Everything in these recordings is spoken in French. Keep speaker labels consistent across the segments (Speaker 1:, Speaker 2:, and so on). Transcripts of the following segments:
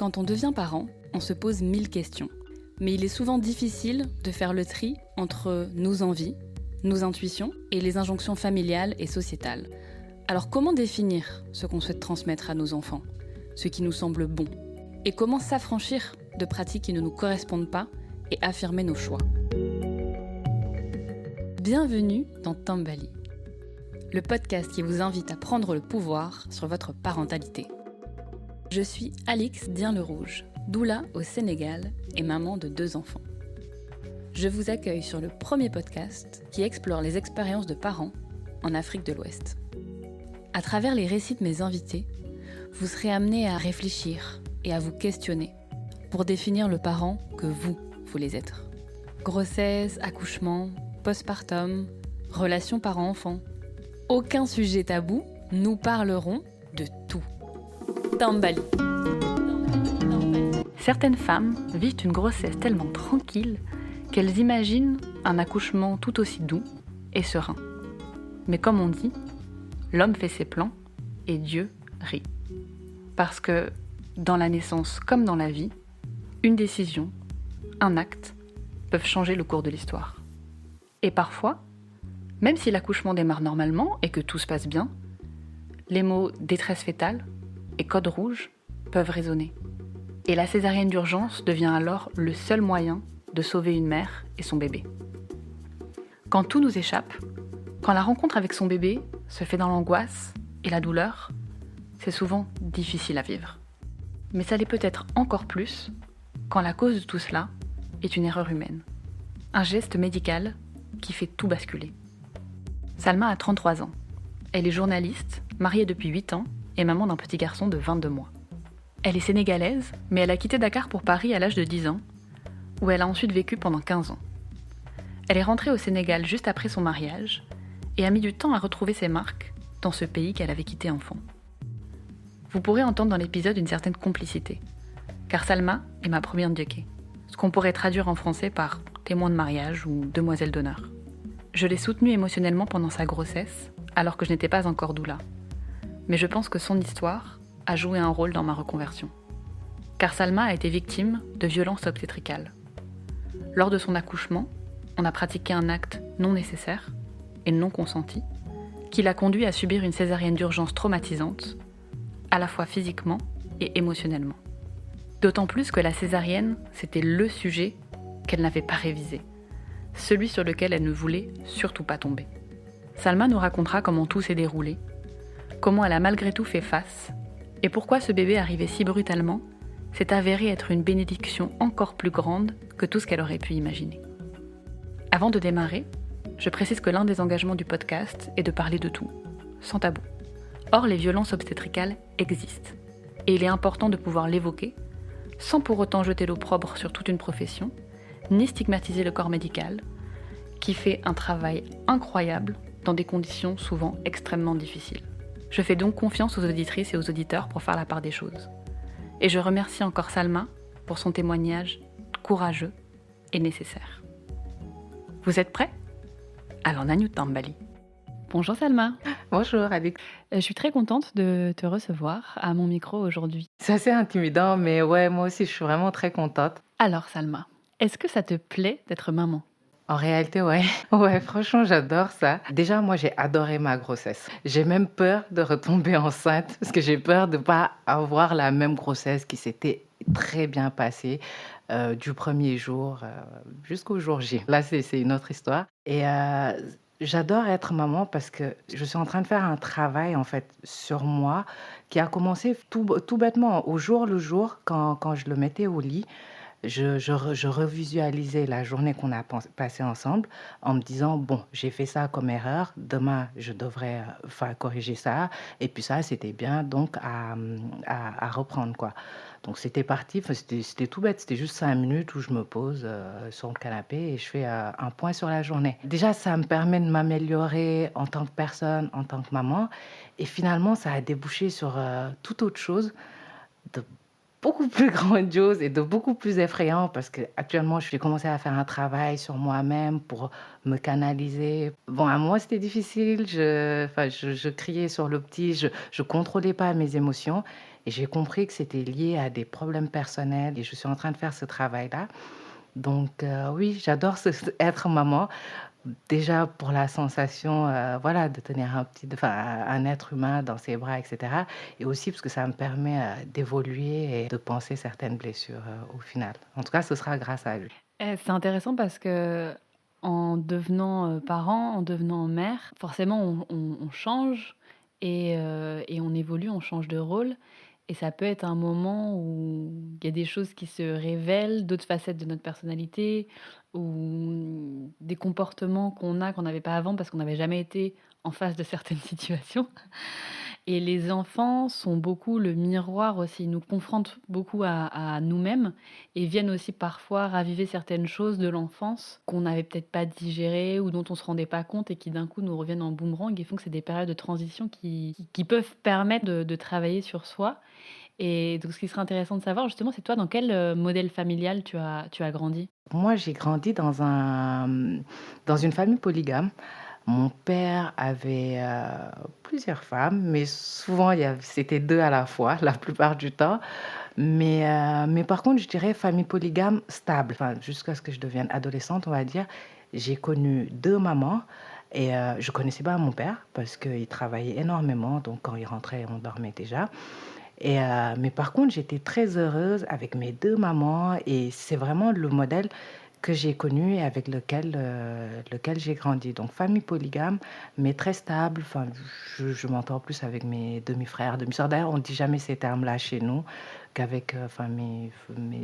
Speaker 1: Quand on devient parent, on se pose 1000 questions. Mais il est souvent difficile de faire le tri entre nos envies, nos intuitions et les injonctions familiales et sociétales. Alors comment définir ce qu'on souhaite transmettre à nos enfants, ce qui nous semble bon? Et comment s'affranchir de pratiques qui ne nous correspondent pas et affirmer nos choix? Bienvenue dans Tambali, le podcast qui vous invite à prendre le pouvoir sur votre parentalité. Je suis Alix Dien-Le-Rouge, doula au Sénégal et maman de 2 enfants. Je vous accueille sur le premier podcast qui explore les expériences de parents en Afrique de l'Ouest. À travers les récits de mes invités, vous serez amenés à réfléchir et à vous questionner pour définir le parent que vous voulez être. Grossesse, accouchement, postpartum, relations parents-enfants. Aucun sujet tabou, nous parlerons de tout. Tambali. Certaines femmes vivent une grossesse tellement tranquille qu'elles imaginent un accouchement tout aussi doux et serein. Mais comme on dit, l'homme fait ses plans et Dieu rit. Parce que dans la naissance comme dans la vie, une décision, un acte peuvent changer le cours de l'histoire. Et parfois, même si l'accouchement démarre normalement et que tout se passe bien, les mots détresse fœtale et code rouge peuvent résonner. Et la césarienne d'urgence devient alors le seul moyen de sauver une mère et son bébé. Quand tout nous échappe, quand la rencontre avec son bébé se fait dans l'angoisse et la douleur, c'est souvent difficile à vivre. Mais ça l'est peut-être encore plus quand la cause de tout cela est une erreur humaine. Un geste médical qui fait tout basculer. Salma a 33 ans. Elle est journaliste, mariée depuis 8 ans et maman d'un petit garçon de 22 mois. Elle est sénégalaise, mais elle a quitté Dakar pour Paris à l'âge de 10 ans, où elle a ensuite vécu pendant 15 ans. Elle est rentrée au Sénégal juste après son mariage et a mis du temps à retrouver ses marques dans ce pays qu'elle avait quitté enfant. Vous pourrez entendre dans l'épisode une certaine complicité, car Salma est ma première ndiéké, ce qu'on pourrait traduire en français par témoin de mariage ou demoiselle d'honneur. Je l'ai soutenue émotionnellement pendant sa grossesse, alors que je n'étais pas encore doula. Mais je pense que son histoire a joué un rôle dans ma reconversion. Car Salma a été victime de violences obstétricales. Lors de son accouchement, on a pratiqué un acte non nécessaire et non consenti, qui l'a conduit à subir une césarienne d'urgence traumatisante, à la fois physiquement et émotionnellement. D'autant plus que la césarienne, c'était le sujet qu'elle n'avait pas révisé, celui sur lequel elle ne voulait surtout pas tomber. Salma nous racontera comment tout s'est déroulé, comment elle a malgré tout fait face, et pourquoi ce bébé arrivé si brutalement s'est avéré être une bénédiction encore plus grande que tout ce qu'elle aurait pu imaginer. Avant de démarrer, je précise que l'un des engagements du podcast est de parler de tout, sans tabou. Or, les violences obstétricales existent, et il est important de pouvoir l'évoquer, sans pour autant jeter l'opprobre sur toute une profession, ni stigmatiser le corps médical, qui fait un travail incroyable dans des conditions souvent extrêmement difficiles. Je fais donc confiance aux auditrices et aux auditeurs pour faire la part des choses. Et je remercie encore Salma pour son témoignage courageux et nécessaire. Vous êtes prêts? Alors, Nanu Tambali. Bonjour Salma.
Speaker 2: Bonjour Alix.
Speaker 1: Je suis très contente de te recevoir à mon micro aujourd'hui.
Speaker 2: C'est assez intimidant, mais ouais, moi aussi je suis vraiment très contente.
Speaker 1: Alors Salma, est-ce que ça te plaît d'être maman?
Speaker 2: En réalité, ouais. Ouais, franchement, j'adore ça. Déjà, moi, j'ai adoré ma grossesse. J'ai même peur de retomber enceinte parce que j'ai peur de ne pas avoir la même grossesse qui s'était très bien passée du premier jour jusqu'au jour J. Là, c'est une autre histoire. Et j'adore être maman parce que je suis en train de faire un travail, en fait, sur moi qui a commencé tout bêtement, au jour le jour, quand je le mettais au lit. Je revisualisais la journée qu'on a passée ensemble en me disant, bon, j'ai fait ça comme erreur, demain je devrais corriger ça, et puis ça c'était bien, donc à reprendre quoi. Donc c'était parti, c'était tout bête, c'était juste 5 minutes où je me pose sur le canapé et je fais un point sur la journée. Déjà ça me permet de m'améliorer en tant que personne, en tant que maman, et finalement ça a débouché sur toute autre chose, de beaucoup plus grandiose et de beaucoup plus effrayant parce que actuellement je vais commencer à faire un travail sur moi-même pour me canaliser. À moi c'était difficile, je criais sur le petit, je contrôlais pas mes émotions et j'ai compris que c'était lié à des problèmes personnels et je suis en train de faire ce travail-là. Donc oui, j'adore être maman. Déjà pour la sensation, voilà, de tenir un être humain dans ses bras et cetera, et aussi parce que ça me permet, d'évoluer et de penser certaines blessures, au final. En tout cas, ce sera grâce à lui.
Speaker 1: C'est intéressant parce qu'en devenant, parent, en devenant mère, forcément on change et on évolue, on change de rôle et ça peut être un moment où il y a des choses qui se révèlent, d'autres facettes de notre personnalité ou des comportements qu'on n'avait pas avant parce qu'on n'avait jamais été en face de certaines situations. Et les enfants sont beaucoup le miroir aussi, ils nous confrontent beaucoup à nous-mêmes et viennent aussi parfois raviver certaines choses de l'enfance qu'on n'avait peut-être pas digérées ou dont on se rendait pas compte et qui d'un coup nous reviennent en boomerang et font que c'est des périodes de transition qui peuvent permettre de travailler sur soi. Et donc ce qui serait intéressant de savoir justement, c'est toi dans quel, modèle familial tu as grandi?
Speaker 2: Moi, j'ai grandi dans une famille polygame. Mon père avait, plusieurs femmes, mais souvent c'était 2 à la fois, la plupart du temps. Mais par contre, je dirais famille polygame stable, enfin, jusqu'à ce que je devienne adolescente, on va dire. J'ai connu 2 mamans et je connaissais pas mon père parce qu'il travaillait énormément, donc quand il rentrait, on dormait déjà. Mais par contre, j'étais très heureuse avec mes 2 mamans et c'est vraiment le modèle que j'ai connu et avec lequel j'ai grandi. Donc famille polygame, mais très stable. Enfin, je m'entends plus avec mes demi-frères, demi-sœurs. D'ailleurs, on ne dit jamais ces termes-là chez nous qu'avec, enfin mes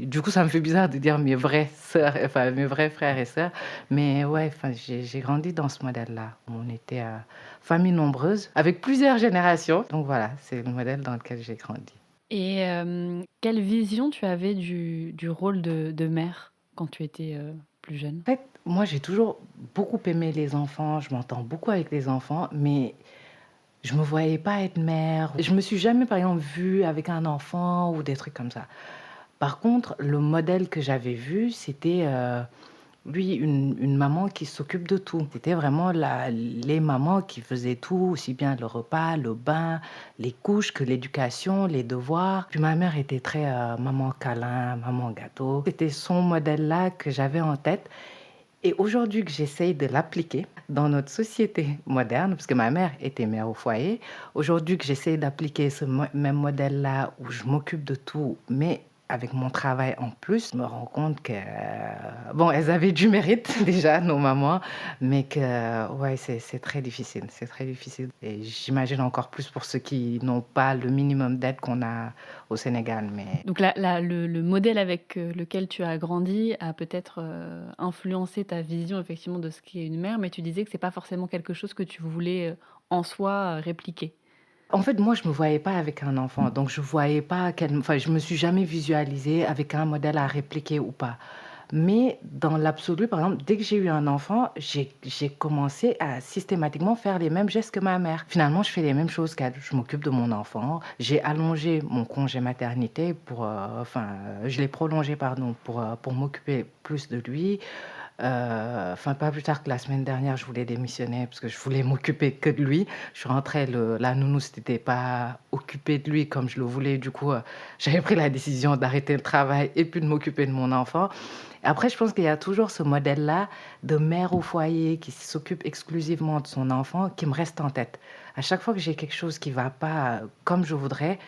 Speaker 2: du coup, ça me fait bizarre de dire mes vraies sœurs, enfin mes vrais frères et sœurs. Mais ouais, enfin, j'ai grandi dans ce modèle-là. On était, famille nombreuse avec plusieurs générations. Donc voilà, c'est le modèle dans lequel j'ai grandi.
Speaker 1: Et quelle vision tu avais du rôle de mère quand tu étais, plus jeune?
Speaker 2: En fait, moi, j'ai toujours beaucoup aimé les enfants, je m'entends beaucoup avec les enfants, mais je me voyais pas être mère. Je me suis jamais, par exemple, vue avec un enfant ou des trucs comme ça. Par contre, le modèle que j'avais vu, c'était, lui, une maman qui s'occupe de tout. C'était vraiment les mamans qui faisaient tout, aussi bien le repas, le bain, les couches que l'éducation, les devoirs. Puis ma mère était très, maman câlin, maman gâteau. C'était son modèle-là que j'avais en tête et aujourd'hui que j'essaye de l'appliquer dans notre société moderne, parce que ma mère était mère au foyer, aujourd'hui que j'essaye d'appliquer ce même modèle-là où je m'occupe de tout, mais avec mon travail en plus, je me rends compte que, bon, elles avaient du mérite déjà, nos mamans, mais que, ouais, c'est très difficile, c'est très difficile. Et j'imagine encore plus pour ceux qui n'ont pas le minimum d'aide qu'on a au Sénégal, mais
Speaker 1: Donc le modèle avec, lequel tu as grandi a peut-être, influencé ta vision effectivement de ce qu'est une mère, mais tu disais que c'est pas forcément quelque chose que tu voulais, en soi, répliquer.
Speaker 2: en fait, moi, je me voyais pas avec un enfant, donc je voyais pas enfin, je me suis jamais visualisée avec un modèle à répliquer ou pas. Mais dans l'absolu, par exemple, dès que j'ai eu un enfant, j'ai commencé à systématiquement faire les mêmes gestes que ma mère. Finalement, je fais les mêmes choses qu'elle. Je m'occupe de mon enfant. J'ai allongé mon congé maternité je l'ai prolongé, pardon, pour m'occuper plus de lui. Enfin, pas plus tard que la semaine dernière, je voulais démissionner parce que je voulais m'occuper que de lui. Je rentrais, la nounou s'était pas occupée de lui comme je le voulais. Du coup, j'avais pris la décision d'arrêter le travail et puis de m'occuper de mon enfant. Après, je pense qu'il y a toujours ce modèle-là de mère au foyer qui s'occupe exclusivement de son enfant qui me reste en tête. À chaque fois que j'ai quelque chose qui va pas comme je voudrais,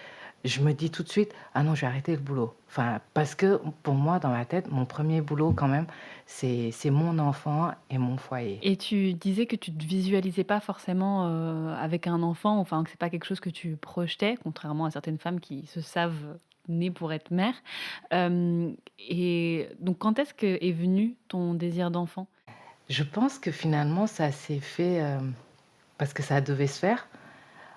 Speaker 2: je me dis tout de suite: «Ah non, je vais arrêter le boulot». Enfin, parce que pour moi, dans ma tête, mon premier boulot quand même, c'est mon enfant et mon foyer.
Speaker 1: Et tu disais que tu te visualisais pas forcément, avec un enfant, enfin que c'est pas quelque chose que tu projetais, contrairement à certaines femmes qui se savent nées pour être mères. Et donc quand est-ce que est venu ton désir d'enfant?
Speaker 2: Je pense que finalement, ça s'est fait, parce que ça devait se faire.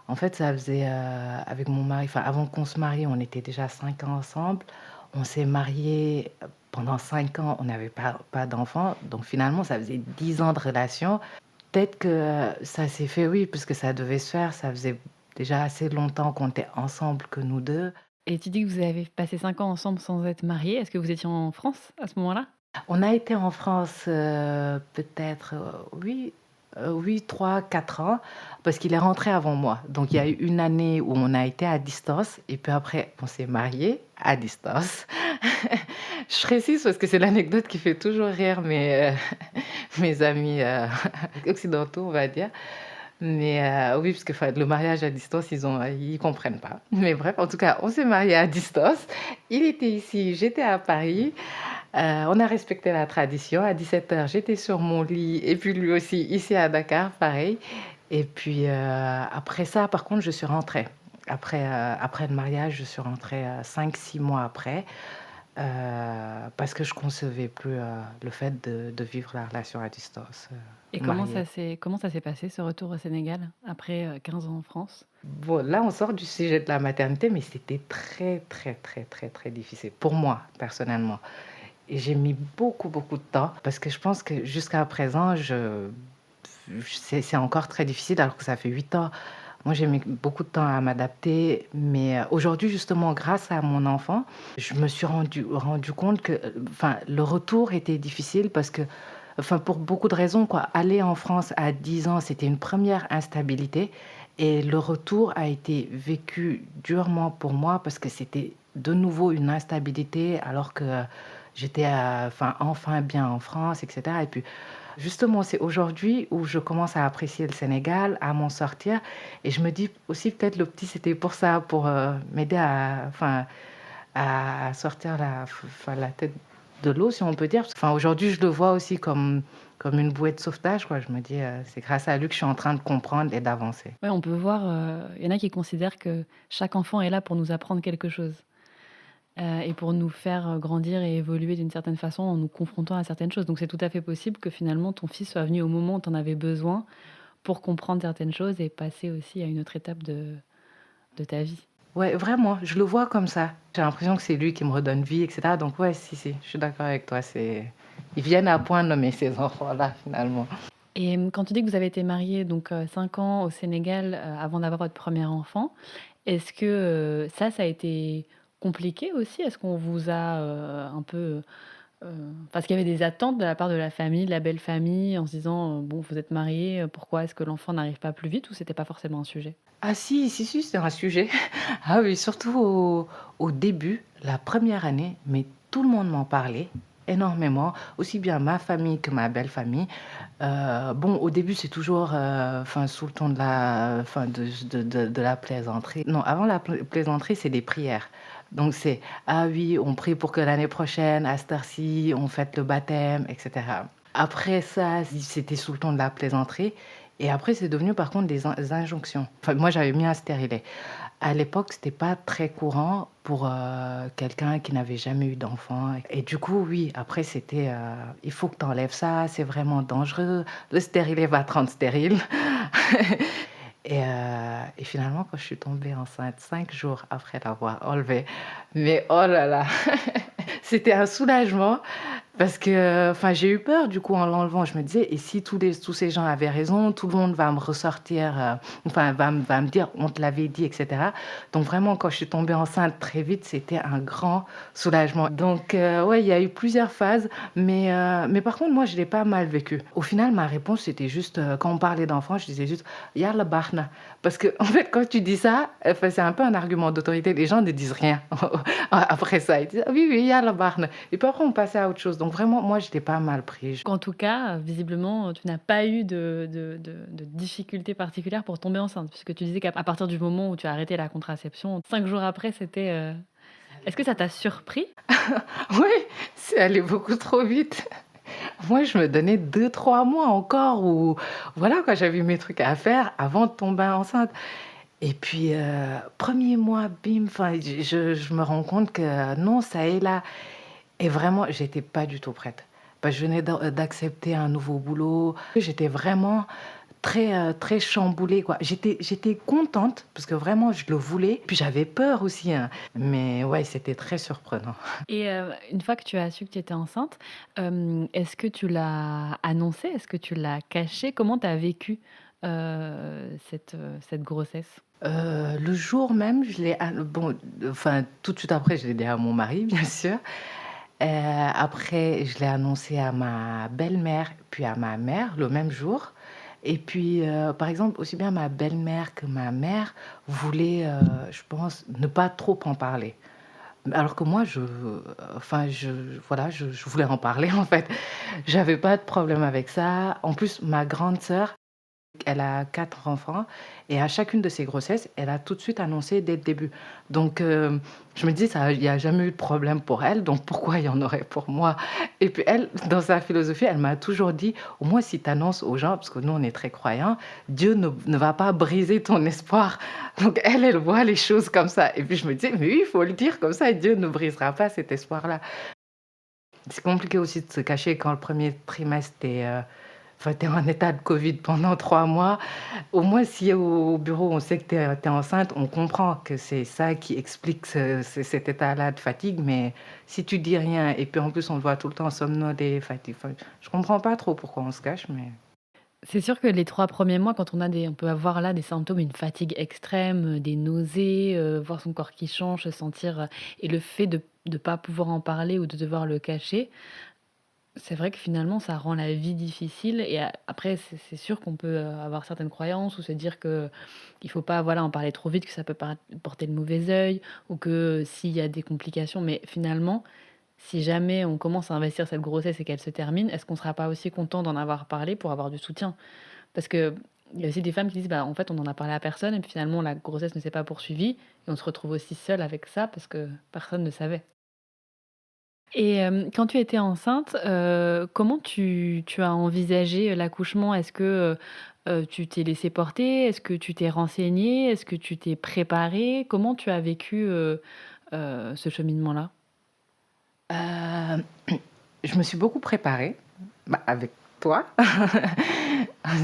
Speaker 2: En fait, ça faisait, avec mon mari, enfin, avant qu'on se marie, on était déjà 5 ans ensemble. On s'est mariés, pendant 5 ans, on n'avait pas d'enfants. Donc finalement, ça faisait 10 ans de relation. Peut-être que, ça s'est fait, oui, parce que ça devait se faire. Ça faisait déjà assez longtemps qu'on était ensemble que nous 2.
Speaker 1: Et tu dis que vous avez passé 5 ans ensemble sans être mariés. Est-ce que vous étiez en France à ce moment-là?
Speaker 2: On a été en France, peut-être, oui, Oui, 3, 4 ans, parce qu'il est rentré avant moi. Donc il y a eu une année où on a été à distance et puis après on s'est mariés à distance. Je précise parce que c'est l'anecdote qui fait toujours rire mes amis, occidentaux, on va dire. Mais oui, parce que enfin, le mariage à distance, ils comprennent pas. Mais bref, en tout cas, on s'est mariés à distance. Il était ici, j'étais à Paris. On a respecté la tradition. À 17 heures, j'étais sur mon lit et puis lui aussi ici à Dakar, pareil. Et puis après ça, par contre, je suis rentrée. Après le mariage, je suis rentrée 5, 6 mois après parce que je concevais plus le fait de vivre la relation à distance,
Speaker 1: Et
Speaker 2: mariée.
Speaker 1: comment ça s'est passé ce retour au Sénégal après 15 ans en France?
Speaker 2: Bon, là, on sort du sujet de la maternité, mais c'était très, très, très, très, très difficile pour moi, personnellement. Et j'ai mis beaucoup, beaucoup de temps parce que je pense que jusqu'à présent, c'est encore très difficile alors que ça fait 8 ans. Moi, j'ai mis beaucoup de temps à m'adapter, mais aujourd'hui, justement, grâce à mon enfant, je me suis rendu compte que enfin, le retour était difficile parce que, enfin, pour beaucoup de raisons, quoi. Aller en France à 10 ans, c'était une première instabilité et le retour a été vécu durement pour moi parce que c'était de nouveau une instabilité alors que j'étais enfin bien en France, etc. Et puis, justement, c'est aujourd'hui où je commence à apprécier le Sénégal, à m'en sortir. Et je me dis aussi, peut-être le petit, c'était pour ça, pour m'aider à sortir la tête de l'eau, si on peut dire. Enfin, aujourd'hui, je le vois aussi comme une bouée de sauvetage, quoi. Je me dis, c'est grâce à lui que je suis en train de comprendre et d'avancer.
Speaker 1: Ouais, on peut voir, il y en a qui considèrent que chaque enfant est là pour nous apprendre quelque chose. Et pour nous faire grandir et évoluer d'une certaine façon en nous confrontant à certaines choses. Donc c'est tout à fait possible que finalement ton fils soit venu au moment où tu en avais besoin pour comprendre certaines choses et passer aussi à une autre étape de ta vie.
Speaker 2: Ouais, vraiment, je le vois comme ça. J'ai l'impression que c'est lui qui me redonne vie, etc. Donc ouais, si, je suis d'accord avec toi. Ils viennent à point nommer ces enfants-là, finalement.
Speaker 1: Et quand tu dis que vous avez été mariés donc 5 ans au Sénégal avant d'avoir votre premier enfant, est-ce que ça a été compliqué aussi? Est-ce qu'on vous a un peu parce qu'il y avait des attentes de la part de la famille, de la belle famille, en se disant, «Bon, vous êtes mariés, pourquoi est-ce que l'enfant n'arrive pas plus vite?» ou c'était pas forcément un sujet?
Speaker 2: Ah si, c'est un sujet. Ah oui, surtout au début, la première année, mais tout le monde m'en parlait énormément, aussi bien ma famille que ma belle famille. Bon, au début, c'est toujours enfin, sous le ton de la plaisanterie. Non, avant la plaisanterie, c'est des prières. Donc c'est, ah oui, on prie pour que l'année prochaine, à cette heure-ci, on fête le baptême, etc. Après ça, c'était sous le ton de la plaisanterie. Et après, c'est devenu par contre des injonctions. Enfin, moi, j'avais mis un stérilet. À l'époque, c'était pas très courant pour quelqu'un qui n'avait jamais eu d'enfant. Et du coup, oui, après, c'était il faut que tu enlèves ça, c'est vraiment dangereux. Le stérilet va te rendre stérile. Et finalement, quand je suis tombée enceinte, 5 jours après l'avoir enlevé, mais oh là là, c'était un soulagement parce que enfin, j'ai eu peur du coup en l'enlevant. Je me disais, et si tous ces gens avaient raison, tout le monde va me ressortir, enfin, va me dire, on te l'avait dit, etc. Donc vraiment, quand je suis tombée enceinte très vite, c'était un grand soulagement. Donc ouais, il y a eu plusieurs phases, mais par contre, moi, je l'ai pas mal vécu. Au final, ma réponse, c'était juste, quand on parlait d'enfants, je disais juste, Yalla Bahna. Parce que, en fait, quand tu dis ça, enfin, c'est un peu un argument d'autorité. Les gens ne disent rien après ça. Ils disent, ah oui, Yalla Bahna. Et puis après, on passait à autre chose. Donc vraiment, moi, je l'ai pas mal pris.
Speaker 1: En tout cas, visiblement, tu n'as pas eu de difficultés particulières pour tomber enceinte, puisque tu disais qu'à partir du moment où tu as arrêté la contraception, 5 jours après, c'était, est-ce que ça t'a surpris?
Speaker 2: Oui, c'est allé beaucoup trop vite. Moi, je me donnais 2, 3 mois encore où, voilà, quoi, j'avais mes trucs à faire avant de tomber enceinte. Et puis, 1er mois, bim, enfin, je me rends compte que non, ça est là. Et vraiment, j'étais pas du tout prête. Parce que je venais d'accepter un nouveau boulot. J'étais vraiment très, très chamboulée, quoi. J'étais contente parce que vraiment, je le voulais. Puis j'avais peur aussi, hein. Mais ouais, c'était très surprenant.
Speaker 1: Et une fois que tu as su que tu étais enceinte, est-ce que tu l'as annoncé? Est-ce que tu l'as caché? Comment tu as vécu, cette grossesse?
Speaker 2: Le jour même, je l'ai bon, enfin, tout de suite après, je l'ai dit à mon mari, bien sûr. Après, je l'ai annoncé à ma belle-mère, puis à ma mère le même jour. Et puis, par exemple, aussi bien ma belle-mère que ma mère voulaient, je pense, ne pas trop en parler. Alors que moi, enfin, voilà, je voulais en parler, en fait. J'avais pas de problème avec ça. En plus, ma grande sœur, elle a 4 enfants et à chacune de ses grossesses, elle a tout de suite annoncé dès le début. Donc, je me dis: «Ça il y a jamais eu de problème pour elle, donc pourquoi il y en aurait pour moi?» Et puis elle, dans sa philosophie, elle m'a toujours dit: «Au moins si tu annonces aux gens», parce que nous on est très croyants, «Dieu ne va pas briser ton espoir». Donc elle, elle voit les choses comme ça et puis je me dis: «Mais oui, il faut le dire comme ça, Dieu ne brisera pas cet espoir-là». C'est compliqué aussi de se cacher quand le premier trimestre, enfin, tu es en état de Covid pendant 3 mois. Au moins, si au bureau, on sait que tu es enceinte, on comprend que c'est ça qui explique cet état-là de fatigue. Mais si tu dis rien et puis en plus, on le voit tout le temps somnolé, fatigue, enfin, je comprends pas trop pourquoi on se cache, mais
Speaker 1: C'est sûr que les 3 premiers mois, quand on peut avoir là des symptômes, une fatigue extrême, des nausées, voir son corps qui change, se sentir, et le fait de pas pouvoir en parler ou de devoir le cacher, c'est vrai que finalement ça rend la vie difficile et après c'est sûr qu'on peut, avoir certaines croyances ou se dire que il faut pas, voilà, en parler trop vite, que ça peut porter le mauvais œil ou que s'il y a des complications, mais finalement, si jamais on commence à investir cette grossesse et qu'elle se termine, est-ce qu'on sera pas aussi content d'en avoir parlé pour avoir du soutien? Parce qu'il y a aussi des femmes qui disent: «Bah, en fait, on en a parlé à personne et puis finalement la grossesse ne s'est pas poursuivie» et on se retrouve aussi seule avec ça parce que personne ne savait. Et quand tu étais enceinte, comment tu as envisagé, l'accouchement? Est-ce que, tu t'es laissée porter? Est-ce que tu t'es renseignée? Est-ce que tu t'es préparée? Comment tu as vécu, ce cheminement-là?
Speaker 2: Heu, je me suis beaucoup préparée, bah, avec toi.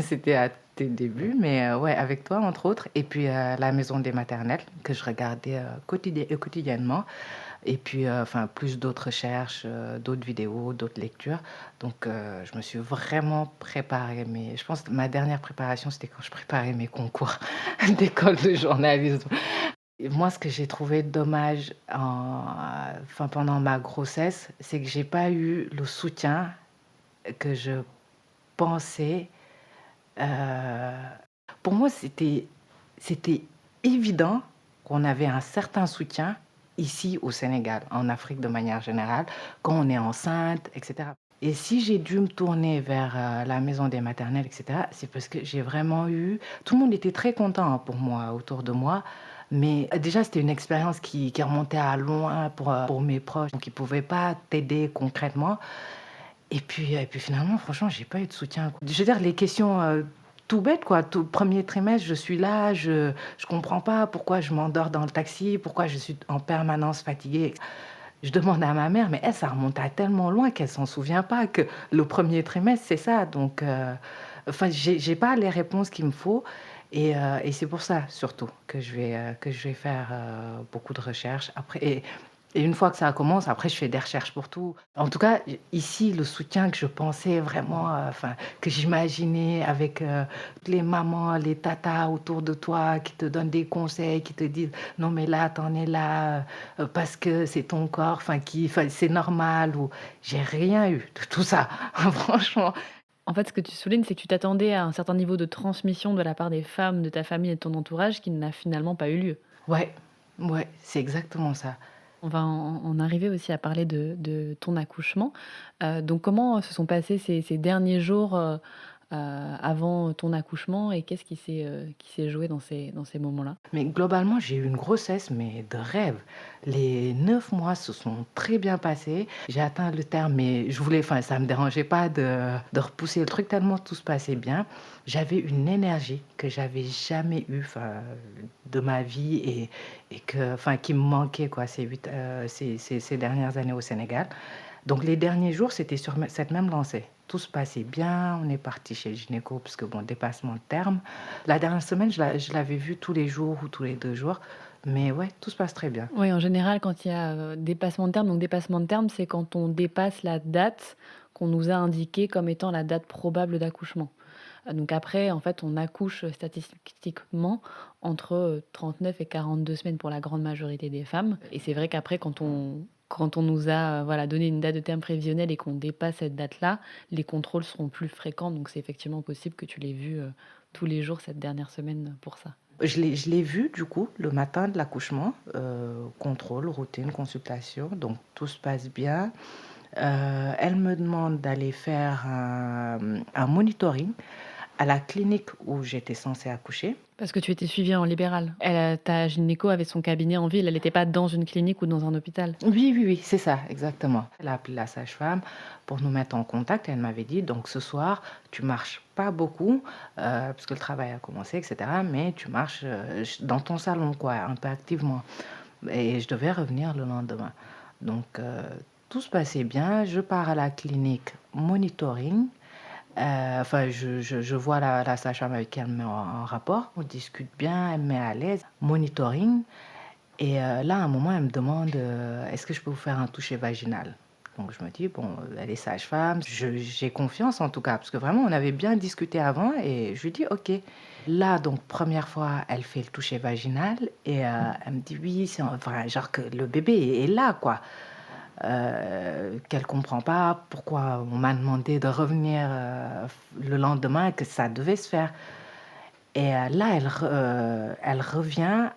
Speaker 2: C'était à tes débuts, mais ouais, avec toi, entre autres et puis, la maison des maternelles que je regardais, quotidiennement et puis, enfin, plus d'autres recherches, d'autres vidéos, d'autres lectures. Donc, je me suis vraiment préparée, mais je pense que ma dernière préparation, c'était quand je préparais mes concours d'école de journalisme. Et moi, ce que j'ai trouvé dommage enfin, pendant ma grossesse, c'est que j'ai pas eu le soutien que je pensais. Heu, pour moi, c'était évident qu'on avait un certain soutien ici au Sénégal, en Afrique de manière générale, quand on est enceinte et cetera. Et si j'ai dû me tourner vers, la maison des maternelles et cetera, c'est parce que j'ai vraiment eu tout le monde était très content, hein, pour moi, autour de moi, mais déjà, c'était une expérience qui remontait à loin pour mes proches, donc ils pouvaient pas t'aider concrètement et puis finalement, franchement, j'ai pas eu de soutien, quoi. Je veux dire les questions, tout bêtes, quoi. Tout 1er trimestre, je suis là, je comprends pas pourquoi je m'endors dans le taxi, pourquoi je suis en permanence fatiguée. Je demande à ma mère, mais elle, ça remonte à tellement loin qu'elle s'en souvient pas que le 1er trimestre, c'est ça. Donc, enfin, j'ai pas les réponses qu'il me faut et c'est pour ça surtout que je vais faire, beaucoup de recherches après et une fois que ça commence, après je fais des recherches pour tout. En tout cas, ici, le soutien que je pensais vraiment, enfin, que j'imaginais avec, les mamans, les tatas autour de toi qui te donnent des conseils, qui te disent: «Non mais là, tu en es là, parce que c'est ton corps, enfin, c'est normal» ou j'ai rien eu de tout ça, franchement.
Speaker 1: En fait, ce que tu soulignes, c'est que tu t'attendais à un certain niveau de transmission de la part des femmes de ta famille et de ton entourage qui n'a finalement pas eu lieu.
Speaker 2: Ouais, ouais, c'est exactement ça.
Speaker 1: On va en arriver aussi à parler de ton accouchement. Donc comment se sont passés ces derniers jours, avant ton accouchement et qu'est-ce qui s'est joué dans ces moments-là?
Speaker 2: Mais globalement, j'ai eu une grossesse, mais de rêve. Les 9 mois se sont très bien passés. J'ai atteint le terme, mais je voulais, enfin, ça me dérangeait pas de repousser le truc tellement tout se passait bien. J'avais une énergie que j'avais jamais eue, enfin, de ma vie et que, enfin, qui me manquait, quoi, ces dernières années au Sénégal. Donc les derniers jours, c'était sur cette même lancée. Tout se passait bien, on est parti chez le gynéco parce que bon, dépassement de terme. La dernière semaine, je l'avais vu tous les jours ou tous les 2 jours, mais ouais, tout se passe très bien.
Speaker 1: Oui, en général, quand il y a, dépassement de terme, donc dépassement de terme, c'est quand on dépasse la date qu'on nous a indiquée comme étant la date probable d'accouchement. Donc après, en fait, on accouche, statistiquement entre, 39 et 42 semaines pour la grande majorité des femmes et c'est vrai qu'après quand on nous a, voilà, donné une date de terme prévisionnelle et qu'on dépasse cette date-là, les contrôles seront plus fréquents. Donc c'est effectivement possible que tu l'aies vu, tous les jours cette dernière semaine pour ça.
Speaker 2: Je l'ai vu du coup le matin de l'accouchement, contrôle, routine, consultation, donc tout se passe bien. Elle me demande d'aller faire un monitoring à la clinique où j'étais censée accoucher.
Speaker 1: Parce que tu étais suivie en libéral. Ta gynéco avait son cabinet en ville, elle n'était pas dans une clinique ou dans un hôpital.
Speaker 2: Oui, oui, oui, c'est ça, exactement. Elle a appelé la sage-femme pour nous mettre en contact. Elle m'avait dit, donc ce soir, tu marches pas beaucoup, parce que le travail a commencé, etc. Mais tu marches dans ton salon, quoi, un peu activement. Et je devais revenir le lendemain. Donc, tout se passait bien. Je pars à la clinique monitoring. Enfin, je vois la sage-femme avec qui elle me met en rapport. On discute bien, elle me met à l'aise. Monitoring. Et là, à un moment, elle me demande est-ce que je peux vous faire un toucher vaginal? Donc, je me dis bon, elle est sage-femme, j'ai confiance en tout cas, parce que vraiment, on avait bien discuté avant et je lui dis ok. Là, donc, première fois, elle fait le toucher vaginal et elle me dit oui, c'est enfin, genre que le bébé est là, quoi. Qu'elle comprend pas pourquoi on m'a demandé de revenir le lendemain, que ça devait se faire. Et là, elle revient,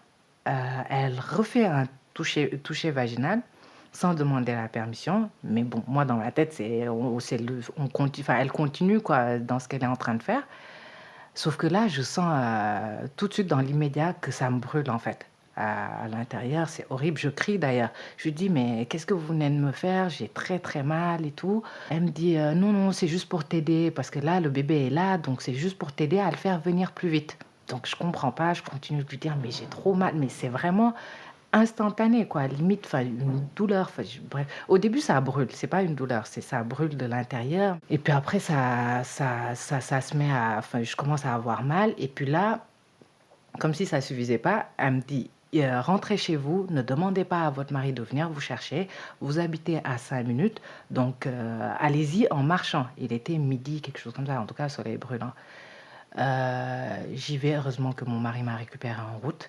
Speaker 2: elle refait un toucher vaginal sans demander la permission. Mais bon, moi, dans ma tête, on continue, enfin, elle continue quoi, dans ce qu'elle est en train de faire. Sauf que là, je sens tout de suite dans l'immédiat que ça me brûle en fait. À l'intérieur, c'est horrible. Je crie d'ailleurs. Je lui dis, mais qu'est-ce que vous venez de me faire? J'ai très très mal et tout. Elle me dit, non, non, c'est juste pour t'aider. Parce que là, le bébé est là, donc c'est juste pour t'aider à le faire venir plus vite. Donc je comprends pas, je continue de lui dire, mais j'ai trop mal. Mais c'est vraiment instantané, quoi. Limite, enfin, une douleur. Enfin, bref, au début, ça brûle. C'est pas une douleur, c'est ça brûle de l'intérieur. Et puis après, ça se met à. Enfin, je commence à avoir mal. Et puis là, comme si ça suffisait pas, elle me dit rentrez chez vous, ne demandez pas à votre mari de venir vous chercher. Vous habitez à 5 minutes, donc allez-y en marchant. Il était midi, quelque chose comme ça, en tout cas, soleil brûlant. J'y vais, heureusement que mon mari m'a récupéré en route.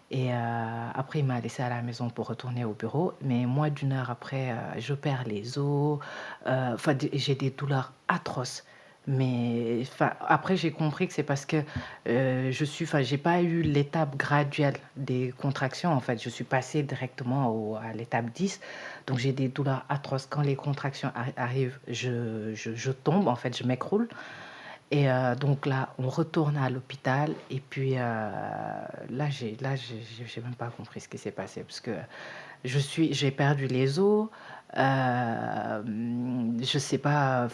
Speaker 2: Et après, il m'a laissé à la maison pour retourner au bureau. Mais moins d'une heure après, je perds les os. Enfin, j'ai des douleurs atroces. Mais enfin, après, j'ai compris que c'est parce que enfin, j'ai pas eu l'étape graduelle des contractions. En fait, je suis passée directement à l'étape 10. Donc, j'ai des douleurs atroces. Quand les contractions arrivent, je tombe, en fait, je m'écroule. Et donc là, on retourne à l'hôpital et puis j'ai même pas compris ce qui s'est passé parce que j'ai perdu les os. Je sais pas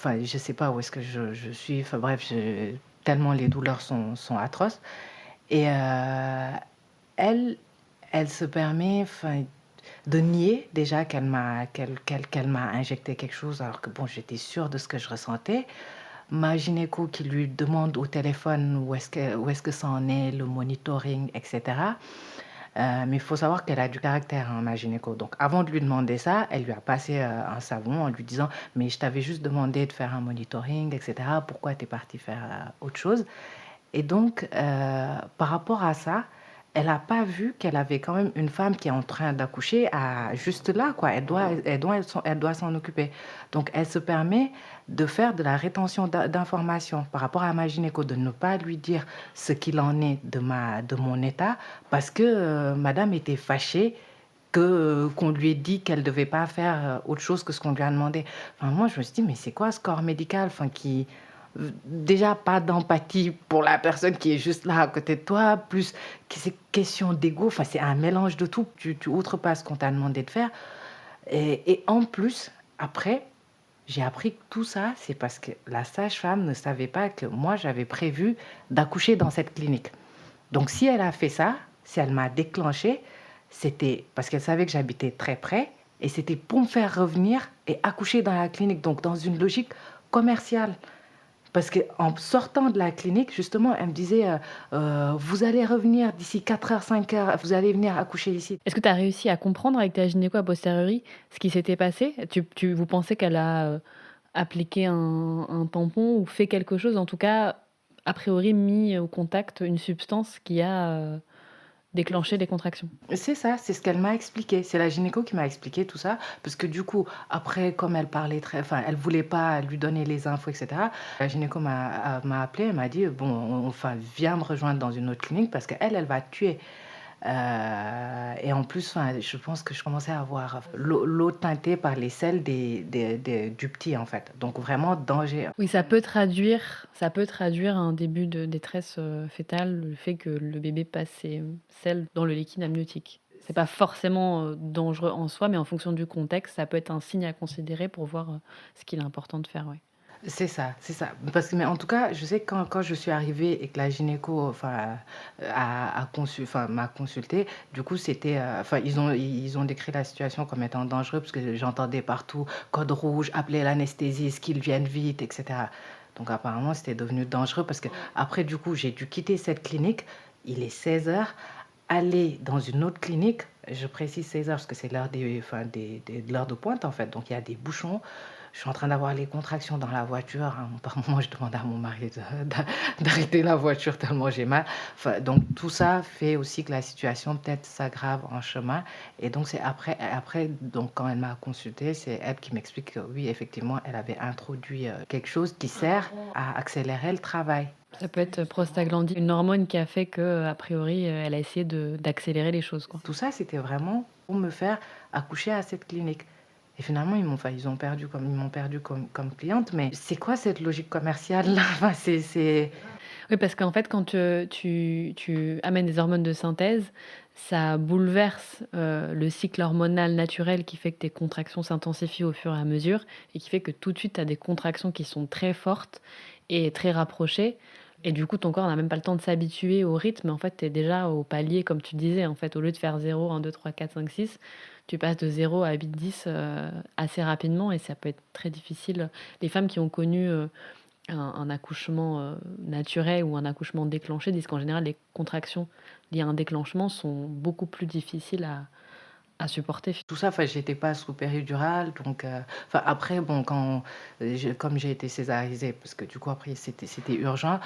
Speaker 2: où est-ce que je suis. Enfin bref, tellement les douleurs sont atroces. Et elle, elle se permet, enfin, de nier déjà qu'elle m'a injecté quelque chose alors que bon, j'étais sûre de ce que je ressentais. Ma gynéco qui lui demande au téléphone où est-ce que ça en est, le monitoring, etc. Mais il faut savoir qu'elle a du caractère, hein, ma gynéco. Donc, avant de lui demander ça, elle lui a passé un savon en lui disant mais je t'avais juste demandé de faire un monitoring, etc. Pourquoi tu es partie faire autre chose? Et donc, par rapport à ça, elle n'a pas vu qu'elle avait quand même une femme qui est en train d'accoucher juste là, quoi. Elle doit s'en occuper. Donc, elle se permet de faire de la rétention d'informations par rapport à ma gynéco, de ne pas lui dire ce qu'il en est de mon état, parce que madame était fâchée qu'on lui ait dit qu'elle ne devait pas faire autre chose que ce qu'on lui a demandé. Enfin, moi, je me suis dit, mais c'est quoi ce corps médical, enfin, qui déjà pas d'empathie pour la personne qui est juste là à côté de toi, plus que c'est question d'ego, enfin c'est un mélange de tout, tu outrepasses ce qu'on t'a demandé de faire. Et en plus, après, j'ai appris que tout ça, c'est parce que la sage-femme ne savait pas que moi j'avais prévu d'accoucher dans cette clinique. Donc si elle a fait ça, si elle m'a déclenché, c'était parce qu'elle savait que j'habitais très près et c'était pour me faire revenir et accoucher dans la clinique, donc dans une logique commerciale. Parce qu'en sortant de la clinique, justement, elle me disait vous allez revenir d'ici 4 heures, 5 heures, vous allez venir accoucher ici.
Speaker 1: Est-ce que tu as réussi à comprendre avec ta gynéco a posteriori ce qui s'était passé? Vous pensez qu'elle a appliqué un tampon ou fait quelque chose, en tout cas, a priori mis au contact une substance qui a déclencher les contractions.
Speaker 2: C'est ça, c'est ce qu'elle m'a expliqué. C'est la gynéco qui m'a expliqué tout ça, parce que du coup, après, comme elle parlait elle voulait pas lui donner les infos, etc. La gynéco m'a appelé, elle m'a dit, bon, enfin, viens me rejoindre dans une autre clinique parce qu'elle, elle va te tuer. Et en plus, enfin, je pense que je commençais à avoir l'eau teintée par les selles du petit, en fait. Donc vraiment danger.
Speaker 1: Oui, ça peut traduire un début de détresse fétale, le fait que le bébé passe ses selles dans le liquide amniotique. C'est pas forcément dangereux en soi, mais en fonction du contexte, ça peut être un signe à considérer pour voir ce qu'il est important de faire. Ouais.
Speaker 2: C'est ça, c'est ça. Parce que, mais en tout cas, je sais que quand je suis arrivée et que la gynéco, enfin, m'a consultée, du coup, c'était, enfin, ils ont décrit la situation comme étant dangereuse parce que j'entendais partout code rouge, appeler l'anesthésiste, qu'ils viennent vite, etc. Donc, apparemment, c'était devenu dangereux parce que après, du coup, j'ai dû quitter cette clinique. Il est 16 heures, aller dans une autre clinique. Je précise 16 heures parce que c'est l'heure de l'heure de pointe, en fait. Donc, il y a des bouchons. Je suis en train d'avoir les contractions dans la voiture. Hein. Par moment, je demande à mon mari d'arrêter la voiture tellement j'ai mal. Enfin, donc, tout ça fait aussi que la situation peut-être s'aggrave en chemin. Et donc, c'est après donc, quand elle m'a consultée, c'est elle qui m'explique que oui, effectivement, elle avait introduit quelque chose qui sert à accélérer le travail.
Speaker 1: Ça peut être prostaglandine, une hormone qui a fait que, a priori, elle a essayé d'accélérer les choses, quoi.
Speaker 2: Tout ça, c'était vraiment pour me faire accoucher à cette clinique. Et finalement, ils m'ont perdu comme cliente. Mais c'est quoi cette logique commerciale là? Enfin, c'est...
Speaker 1: Oui, parce qu'en fait, quand tu amènes des hormones de synthèse, ça bouleverse le cycle hormonal naturel qui fait que tes contractions s'intensifient au fur et à mesure et qui fait que tout de suite, tu as des contractions qui sont très fortes et très rapprochées. Et du coup, ton corps n'a même pas le temps de s'habituer au rythme. En fait, tu es déjà au palier, comme tu disais. En fait, au lieu de faire 0, 1, 2, 3, 4, 5, 6, tu passes de 0 à 8, 10 assez rapidement et ça peut être très difficile. Les femmes qui ont connu un accouchement naturel ou un accouchement déclenché disent qu'en général, les contractions liées à un déclenchement sont beaucoup plus difficiles à supporter.
Speaker 2: Tout ça, enfin, j'étais pas sous péridurale, donc enfin, après, bon, comme j'ai été césarisée, parce que du coup, après, c'était urgent,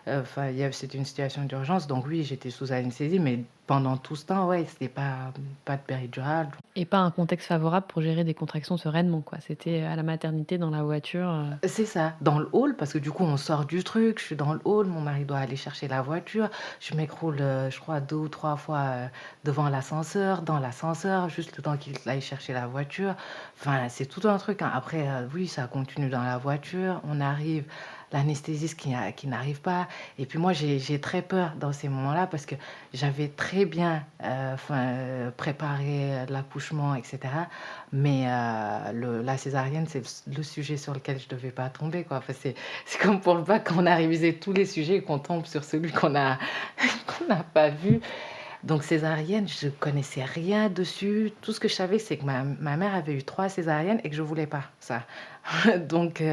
Speaker 2: enfin, c'était une situation d'urgence, donc oui, j'étais sous anesthésie, mais pendant tout ce temps, ouais, c'était pas de péridurale.
Speaker 1: Et pas un contexte favorable pour gérer des contractions sereinement, quoi. C'était à la maternité, dans la voiture.
Speaker 2: C'est ça, dans le hall, parce que du coup, on sort du truc, je suis dans le hall, mon mari doit aller chercher la voiture, je m'écroule, je crois, 2 ou 3 fois devant l'ascenseur, dans l'ascenseur, juste le temps qu'il aille chercher la voiture. Enfin, c'est tout un truc, hein. Après, oui, ça continue dans la voiture, on arrive, l'anesthésiste qui n'arrive pas. Et puis moi, j'ai très peur dans ces moments-là parce que j'avais très bien préparé l'accouchement, etc. Mais la césarienne, c'est le sujet sur lequel je ne devais pas tomber, quoi. Enfin, c'est comme pour le bac, quand on a révisé tous les sujets et qu'on tombe sur celui qu'on a, qu'on n'a pas vu. Donc césarienne, je connaissais rien dessus. Tout ce que je savais, c'est que ma mère avait eu 3 césariennes et que je voulais pas ça. Donc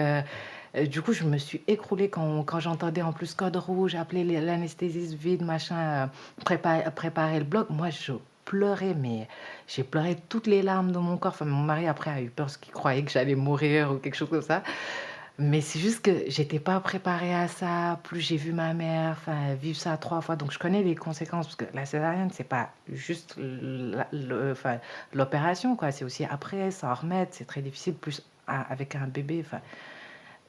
Speaker 2: du coup, je me suis écroulée quand j'entendais en plus code rouge, appeler l'anesthésiste vide, machin, préparer le bloc. Moi, je pleurais, mais j'ai pleuré toutes les larmes de mon corps. Enfin, mon mari, après, a eu peur parce qu'il croyait que j'allais mourir ou quelque chose comme ça. Mais c'est juste que j'étais pas préparée à ça. Plus j'ai vu ma mère, enfin, vivre ça 3 fois. Donc, je connais les conséquences parce que la césarienne, c'est pas juste enfin, l'opération, quoi. C'est aussi après, s'en remettre. C'est très difficile, plus avec un bébé. Enfin,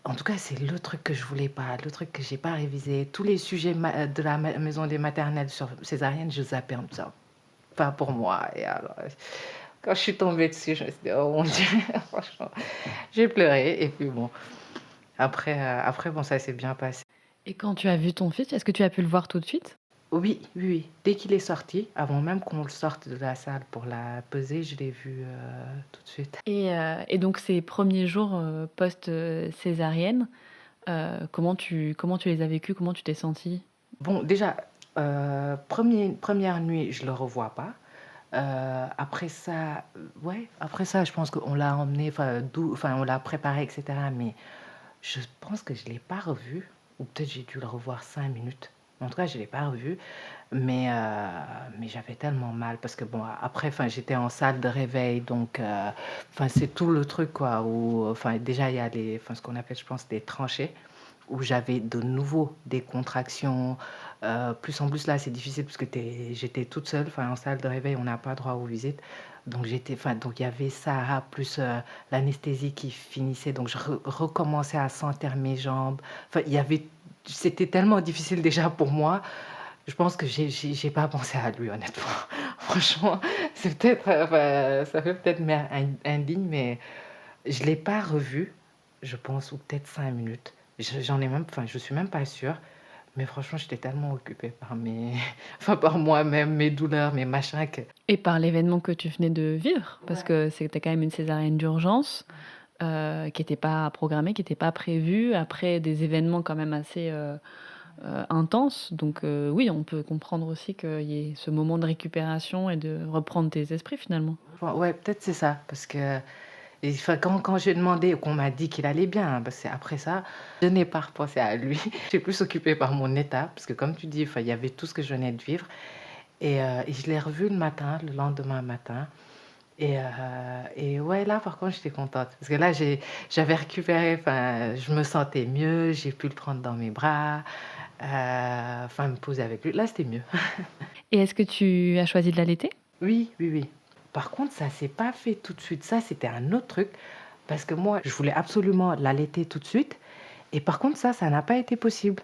Speaker 2: en tout cas, c'est le truc que je voulais pas, le truc que j'ai pas révisé. Tous les sujets de la maison des maternelles sur césarienne, je zappais en me disant, pas pour moi. Et alors, quand je suis tombée dessus, je me suis dit, oh mon Dieu, franchement, j'ai pleuré. Et puis bon, après bon, ça s'est bien passé.
Speaker 1: Et quand tu as vu ton fils, est-ce que tu as pu le voir tout de suite?
Speaker 2: Oui, oui, oui. Dès qu'il est sorti, avant même qu'on le sorte de la salle pour la peser, je l'ai vu tout de suite.
Speaker 1: Et donc ces premiers jours post-césarienne, comment tu les as vécus? Comment tu t'es sentie?
Speaker 2: Bon, déjà, première nuit, je le revois pas. Après ça, ouais, après ça, je pense qu'on l'a emmené, enfin, on l'a préparé, etc. Mais je pense que je l'ai pas revu, ou peut-être j'ai dû le revoir 5 minutes. En tout cas, je l'ai pas revu, mais j'avais tellement mal parce que bon, après, enfin, j'étais en salle de réveil, donc, enfin, c'est tout le truc, quoi, où, enfin, déjà, il y a ce qu'on appelle, je pense, des tranchées, où j'avais de nouveau des contractions. Plus en plus là, c'est difficile parce que j'étais toute seule, enfin en salle de réveil, on n'a pas droit aux visites. Donc donc il y avait ça, plus l'anesthésie qui finissait, donc je recommençais à sentir mes jambes. Enfin, c'était tellement difficile déjà pour moi. Je pense que j'ai pas pensé à lui, honnêtement. Franchement, c'est peut-être, enfin, ça fait peut-être indigne, mais je l'ai pas revu, je pense, ou peut-être 5 minutes. Enfin, je suis même pas sûre. Mais franchement, j'étais tellement occupée par enfin, par moi-même, mes douleurs, mes machins que.
Speaker 1: Et par l'événement que tu venais de vivre, parce
Speaker 2: Ouais.
Speaker 1: que c'était quand même une césarienne d'urgence qui n'était pas programmée, qui n'était pas prévue, après des événements quand même assez intenses. Donc oui, on peut comprendre aussi qu'il y ait ce moment de récupération et de reprendre tes esprits finalement.
Speaker 2: Ouais, peut-être c'est ça, parce que enfin, quand j'ai demandé, qu'on m'a dit qu'il allait bien, parce que après ça, je n'ai pas repensé à lui. J'étais plus occupée par mon état, parce que comme tu dis, enfin, il y avait tout ce que je venais de vivre. Et je l'ai revu le matin, le lendemain matin. Et ouais, là, par contre, j'étais contente. Parce que là, j'avais récupéré, enfin, je me sentais mieux, j'ai pu le prendre dans mes bras, enfin, me poser avec lui. Là, c'était mieux.
Speaker 1: Et est-ce que tu as choisi de l'allaiter?
Speaker 2: Oui, oui, oui. Par contre, ça s'est pas fait tout de suite. Ça, c'était un autre truc. Parce que moi, je voulais absolument l'allaiter tout de suite. Et par contre, ça n'a pas été possible.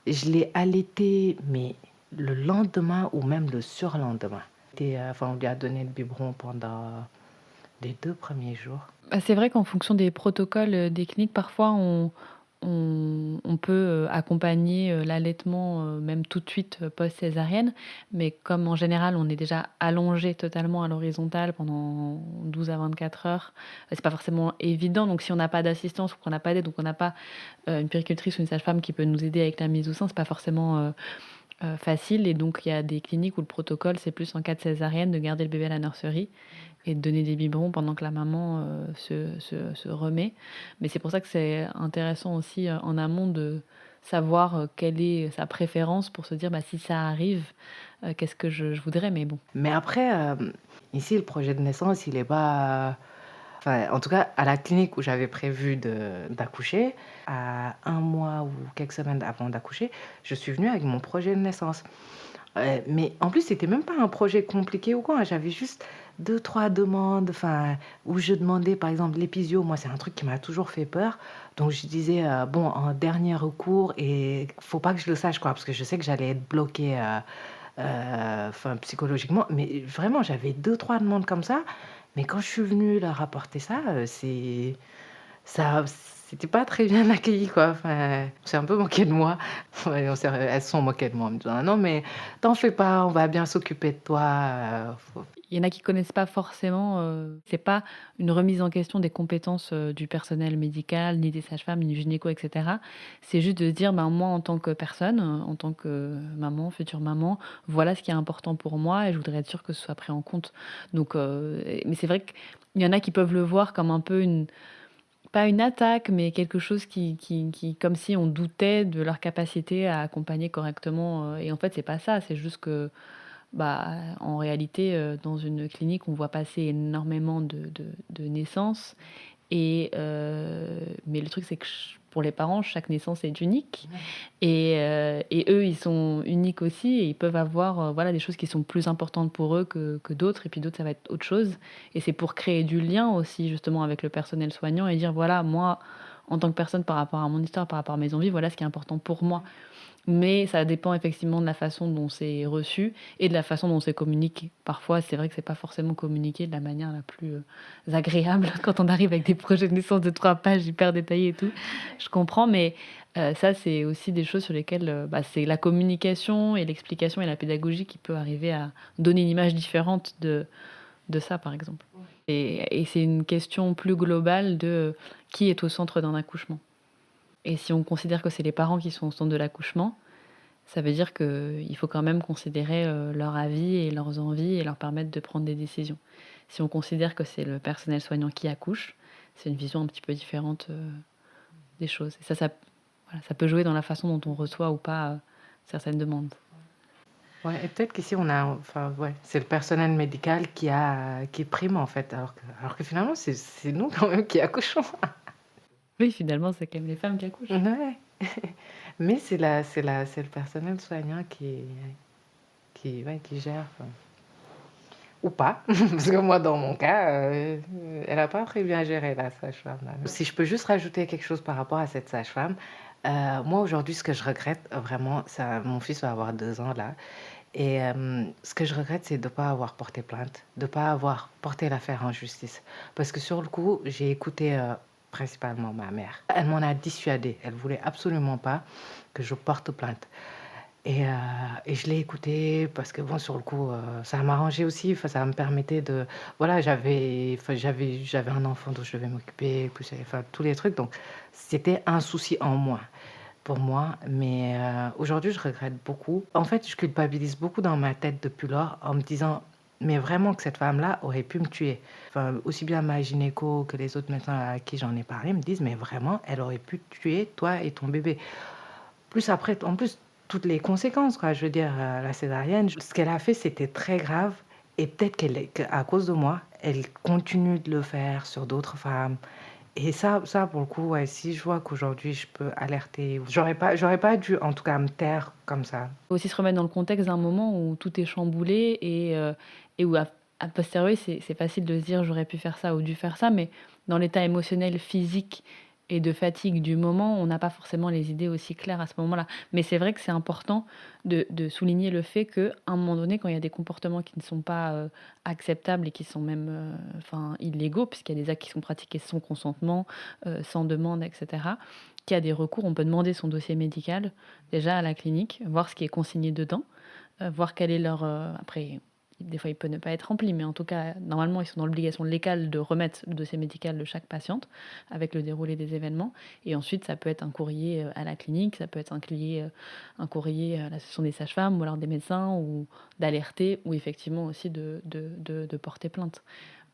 Speaker 2: Je l'ai allaité, mais le lendemain ou même le surlendemain. Enfin, on lui a donné le biberon pendant les 2 premiers jours.
Speaker 1: Bah, c'est vrai qu'en fonction des protocoles des cliniques, parfois on peut accompagner l'allaitement même tout de suite post-césarienne, mais comme en général on est déjà allongé totalement à l'horizontale pendant 12 à 24 heures, c'est pas forcément évident. Donc si on n'a pas d'assistance ou qu'on n'a pas d'aide, donc on n'a pas une puéricultrice ou une sage-femme qui peut nous aider avec la mise au sein, c'est pas forcément facile. Et donc il y a des cliniques où le protocole c'est plus en cas de césarienne de garder le bébé à la nurserie et de donner des biberons pendant que la maman se remet. Mais c'est pour ça que c'est intéressant aussi en amont de savoir quelle est sa préférence pour se dire bah, si ça arrive, qu'est-ce que je voudrais. Mais bon.
Speaker 2: Mais après, ici, le projet de naissance, il est pas. Enfin, en tout cas, à la clinique où j'avais prévu d'accoucher, à 1 mois ou quelques semaines avant d'accoucher, je suis venue avec mon projet de naissance. Mais en plus, c'était même pas un projet compliqué ou quoi, hein. J'avais juste 2, 3 demandes, enfin, où je demandais, par exemple, l'épisio. Moi, c'est un truc qui m'a toujours fait peur. Donc, je disais, bon, en dernier recours, et faut pas que je le sache, quoi, parce que je sais que j'allais être bloquée, enfin, psychologiquement. Mais vraiment, j'avais 2, 3 demandes comme ça. Mais quand je suis venue leur apporter ça, ça, c'était pas très bien accueilli, quoi. Enfin, c'est un peu moqué de moi. Ouais, elles se sont moquées de moi en me disant: «Non, mais t'en fais pas, on va bien s'occuper de toi,
Speaker 1: Il y en a qui connaissent pas forcément, c'est pas une remise en question des compétences du personnel médical, ni des sages-femmes, ni du gynéco, etc. C'est juste de se dire, ben, moi, en tant que personne, en tant que maman, future maman, voilà ce qui est important pour moi et je voudrais être sûre que ce soit pris en compte. Donc, mais c'est vrai qu'il y en a qui peuvent le voir comme un peu pas une attaque, mais quelque chose comme si on doutait de leur capacité à accompagner correctement. Et en fait, c'est pas ça, c'est juste que bah, en réalité, dans une clinique, on voit passer énormément de naissances mais le truc, c'est que pour les parents, chaque naissance est unique et eux, ils sont uniques aussi et ils peuvent avoir, voilà, des choses qui sont plus importantes pour eux que d'autres et puis d'autres, ça va être autre chose et c'est pour créer du lien aussi, justement, avec le personnel soignant et dire: «Voilà, moi, en tant que personne, par rapport à mon histoire, par rapport à mes envies, voilà ce qui est important pour moi». Mais ça dépend effectivement de la façon dont c'est reçu et de la façon dont c'est communiqué. Parfois, c'est vrai que c'est pas forcément communiqué de la manière la plus agréable quand on arrive avec des projets de naissance de 3 pages hyper détaillés et tout. Je comprends, mais ça, c'est aussi des choses sur lesquelles bah, c'est la communication et l'explication et la pédagogie qui peut arriver à donner une image différente de ça, par exemple. Et c'est une question plus globale de qui est au centre d'un accouchement. Et si on considère que c'est les parents qui sont au centre de l'accouchement, ça veut dire qu'il faut quand même considérer leur avis et leurs envies et leur permettre de prendre des décisions. Si on considère que c'est le personnel soignant qui accouche, c'est une vision un petit peu différente des choses. Et voilà, ça peut jouer dans la façon dont on reçoit ou pas certaines demandes.
Speaker 2: Ouais, et peut-être qu'ici on a, enfin, ouais, c'est le personnel médical qui prime, en fait, alors que finalement, c'est nous quand même qui accouchons».
Speaker 1: Oui, finalement, c'est quand même les femmes qui accouchent.
Speaker 2: Ouais. Mais c'est le personnel soignant qui gère, ou pas. Parce que moi, dans mon cas, elle a pas très bien géré, la sage-femme, là. Si je peux juste rajouter quelque chose par rapport à cette sage-femme, moi, aujourd'hui, ce que je regrette, vraiment, ça mon fils va avoir 2 ans, là, et ce que je regrette, c'est de pas avoir porté plainte, de pas avoir porté l'affaire en justice. Parce que sur le coup, j'ai écouté, principalement ma mère. Elle m'en a dissuadée. Elle voulait absolument pas que je porte plainte. Et, heu et je l'ai écouté parce que bon, sur le coup, ça m'arrangeait aussi. Enfin, ça me permettait de voilà, j'avais un enfant dont je devais m'occuper, plus enfin, tous les trucs, donc c'était un souci en moins pour moi. Mais, aujourd'hui, je regrette beaucoup. En fait, je culpabilise beaucoup dans ma tête depuis lors en me disant: «Mais vraiment que cette femme-là aurait pu me tuer». Enfin, aussi bien ma gynéco que les autres médecins à qui j'en ai parlé me disent: «Mais vraiment, elle aurait pu te tuer, toi et ton bébé». Plus après, en plus, toutes les conséquences, quoi. Je veux dire, la césarienne, ce qu'elle a fait, c'était très grave et peut-être qu'à cause de moi, elle continue de le faire sur d'autres femmes et ça pour le coup, ouais, si je vois qu'aujourd'hui je peux alerter, j'aurais pas dû en tout cas me taire comme ça.
Speaker 1: Faut aussi se remettre dans le contexte d'un moment où tout est chamboulé et où a posteriori, c'est facile de se dire: «J'aurais pu faire ça ou dû faire ça», mais dans l'état émotionnel, physique et de fatigue du moment, on n'a pas forcément les idées aussi claires à ce moment-là. Mais c'est vrai que c'est important de souligner le fait qu'à un moment donné, quand il y a des comportements qui ne sont pas, acceptables et qui sont même, enfin illégaux, puisqu'il y a des actes qui sont pratiqués sans consentement, sans demande et cetera, qu'il y a des recours. On peut demander son dossier médical, déjà à la clinique, voir ce qui est consigné dedans, voir quel est leur, après des fois il peut ne pas être rempli, mais en tout cas, normalement, ils sont dans l'obligation légale de remettre le dossier médical de chaque patiente avec le déroulé des événements et ensuite ça peut être un courrier, à la clinique, ça peut être un courrier à l'association des sages-femmes ou alors des médecins ou d'alerter ou effectivement aussi de porter plainte.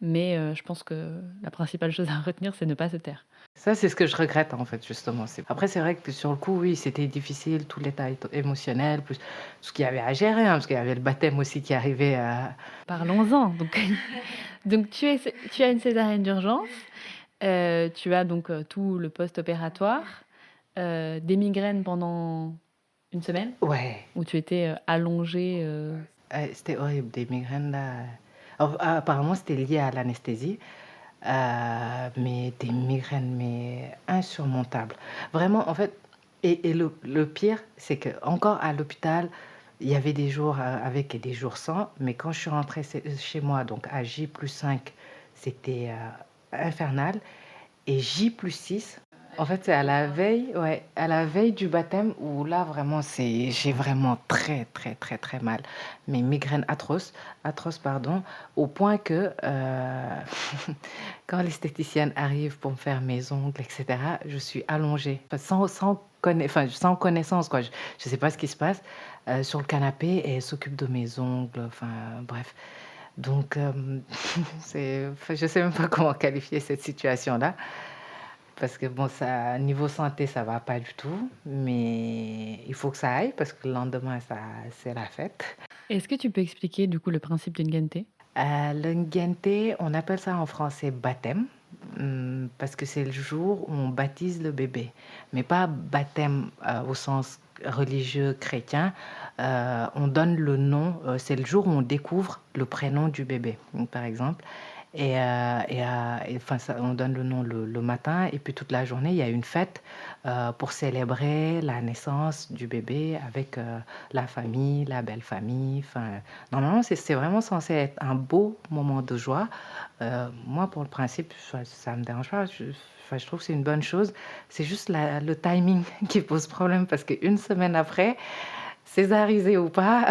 Speaker 1: Mais, je pense que la principale chose à retenir, c'est ne pas se taire.
Speaker 2: Ça, c'est ce que je regrette, en fait, justement. Après, c'est vrai que sur le coup, oui, c'était difficile, tout l'état émotionnel, plus ce qu'il y avait à gérer, hein, parce qu'il y avait le baptême aussi qui arrivait,
Speaker 1: Parlons-en. Donc donc tu as une césarienne d'urgence, tu as donc, tout le post-opératoire, des migraines pendant une semaine
Speaker 2: ouais,
Speaker 1: où tu étais, allongée,
Speaker 2: c'était horrible, des migraines là, apparemment, c'était lié à l'anesthésie. Mais des migraines, mais insurmontables. Vraiment, en fait, et le pire, c'est que encore à l'hôpital, il y avait des jours, avec et des jours sans, mais quand je suis rentrée chez moi, donc à J+5, c'était, infernal, et J+6, en fait, c'est à la veille, ouais, à la veille du baptême où là, vraiment, j'ai vraiment très, très, très, très mal. Mes migraines atroces, pardon, au point que, quand l'esthéticienne arrive pour me faire mes ongles et cetera, je suis allongée, enfin, sans connaissance, quoi. Je sais pas ce qui se passe, sur le canapé et elle s'occupe de mes ongles, enfin, bref. Donc, enfin, je sais même pas comment qualifier cette situation-là. Parce que bon, ça niveau santé, ça va pas du tout, mais il faut que ça aille parce que le lendemain, c'est la fête.
Speaker 1: est-ce que tu peux expliquer du coup le principe d'une Ngente?
Speaker 2: Le Ngente, on appelle ça en français baptême, parce que c'est le jour où on baptise le bébé, mais pas baptême, au sens religieux chrétien. On donne le nom, c'est le jour où on découvre le prénom du bébé, donc par exemple. Et enfin, on donne le nom le matin et puis toute la journée, il y a une fête, pour célébrer la naissance du bébé avec, la famille, la belle famille. Enfin, normalement, c'est vraiment censé être un beau moment de joie. Moi, pour le principe, ça me dérange pas. Enfin, je trouve que c'est une bonne chose. C'est juste le timing qui pose problème parce qu'une semaine après, césarisé ou pas,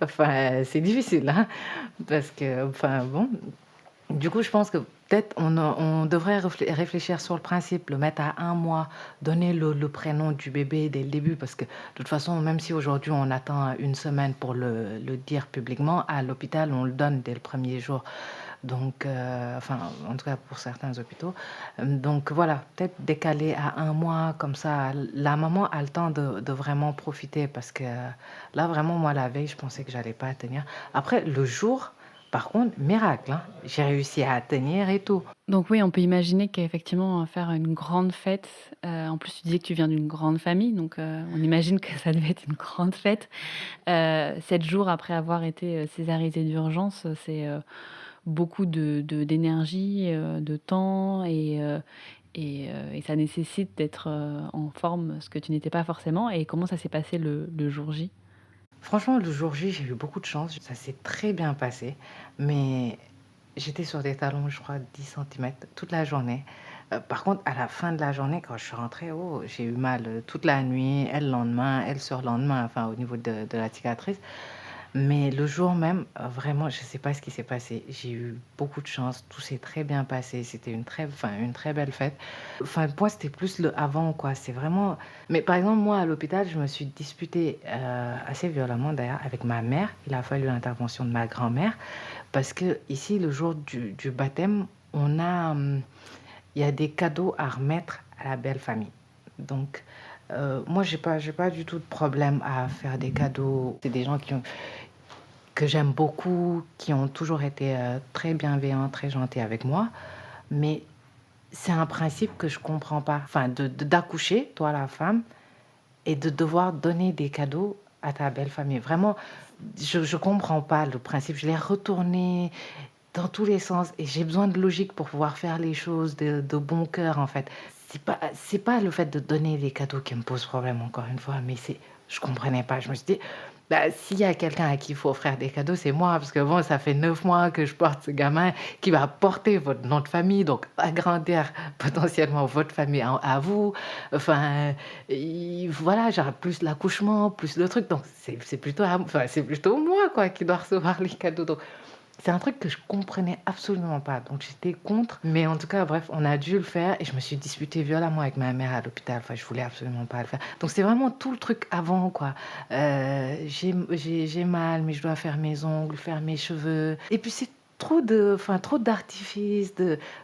Speaker 2: enfin, c'est difficile, hein, parce que, enfin, bon, du coup, je pense que peut-être on devrait réfléchir sur le principe, le mettre à 1 mois, donner le prénom du bébé dès le début parce que de toute façon, même si aujourd'hui on attend une semaine pour le dire publiquement, à l'hôpital, on le donne dès le premier jour. Donc, enfin, en tout cas pour certains hôpitaux. Donc voilà, peut-être décaler à 1 mois, comme ça, la maman a le temps de vraiment profiter parce que là, vraiment, moi, la veille, je pensais que j'allais pas tenir. Après, le jour, Par contre, miracle, hein, j'ai réussi à tenir et tout.
Speaker 1: Donc oui, on peut imaginer qu'effectivement, faire une grande fête, en plus tu disais que tu viens d'une grande famille, donc on imagine que ça devait être une grande fête. 7 jours après avoir été, césarisée d'urgence, c'est, beaucoup d'énergie, de temps et ça nécessite d'être, en forme, ce que tu n'étais pas forcément et comment ça s'est passé le jour J?
Speaker 2: Franchement, le jour J, j'ai eu beaucoup de chance, ça s'est très bien passé, mais j'étais sur des talons, je crois 10 centimètres toute la journée. Par contre, à la fin de la journée, quand je suis rentrée, oh, j'ai eu mal, toute la nuit, et le lendemain, et le surlendemain, enfin au niveau de la cicatrice. Mais le jour même, vraiment, je ne sais pas ce qui s'est passé. J'ai eu beaucoup de chance, tout s'est très bien passé, c'était une très belle fête. Enfin, moi, c'était plus le avant, quoi. C'est vraiment mais par exemple, moi, à l'hôpital, je me suis disputée, assez violemment d'ailleurs avec ma mère. Il a fallu l'intervention de ma grand-mère parce que ici, le jour du baptême, il y a des cadeaux à remettre à la belle famille. Donc, moi, j'ai pas du tout de problème à faire des cadeaux. C'est des gens que j'aime beaucoup, qui ont toujours été, très bienveillants, très gentils avec moi. Mais c'est un principe que je comprends pas. Enfin, d'accoucher, toi la femme, et de devoir donner des cadeaux à ta belle famille. Vraiment, je comprends pas le principe. Je l'ai retourné dans tous les sens et j'ai besoin de logique pour pouvoir faire les choses de bon cœur, en fait. C'est pas le fait de donner des cadeaux qui me pose problème, encore une fois, mais je comprenais pas. Je me suis dit, bah, s'il y a quelqu'un à qui il faut offrir des cadeaux, c'est moi, parce que bon, ça fait 9 mois que je porte ce gamin qui va porter votre nom de famille, donc agrandir potentiellement votre famille à vous. Enfin, voilà, genre plus l'accouchement, plus le truc. Donc c'est plutôt, enfin, c'est plutôt moi, quoi, qui dois recevoir les cadeaux. Donc c'est un truc que je comprenais absolument pas, donc j'étais contre. Mais en tout cas, bref, on a dû le faire et je me suis disputée violemment avec ma mère à l'hôpital. Enfin, je voulais absolument pas le faire. Donc c'est vraiment tout le truc avant, quoi. J'ai mal, mais je dois faire mes ongles, faire mes cheveux. Et puis c'est trop d'artifices.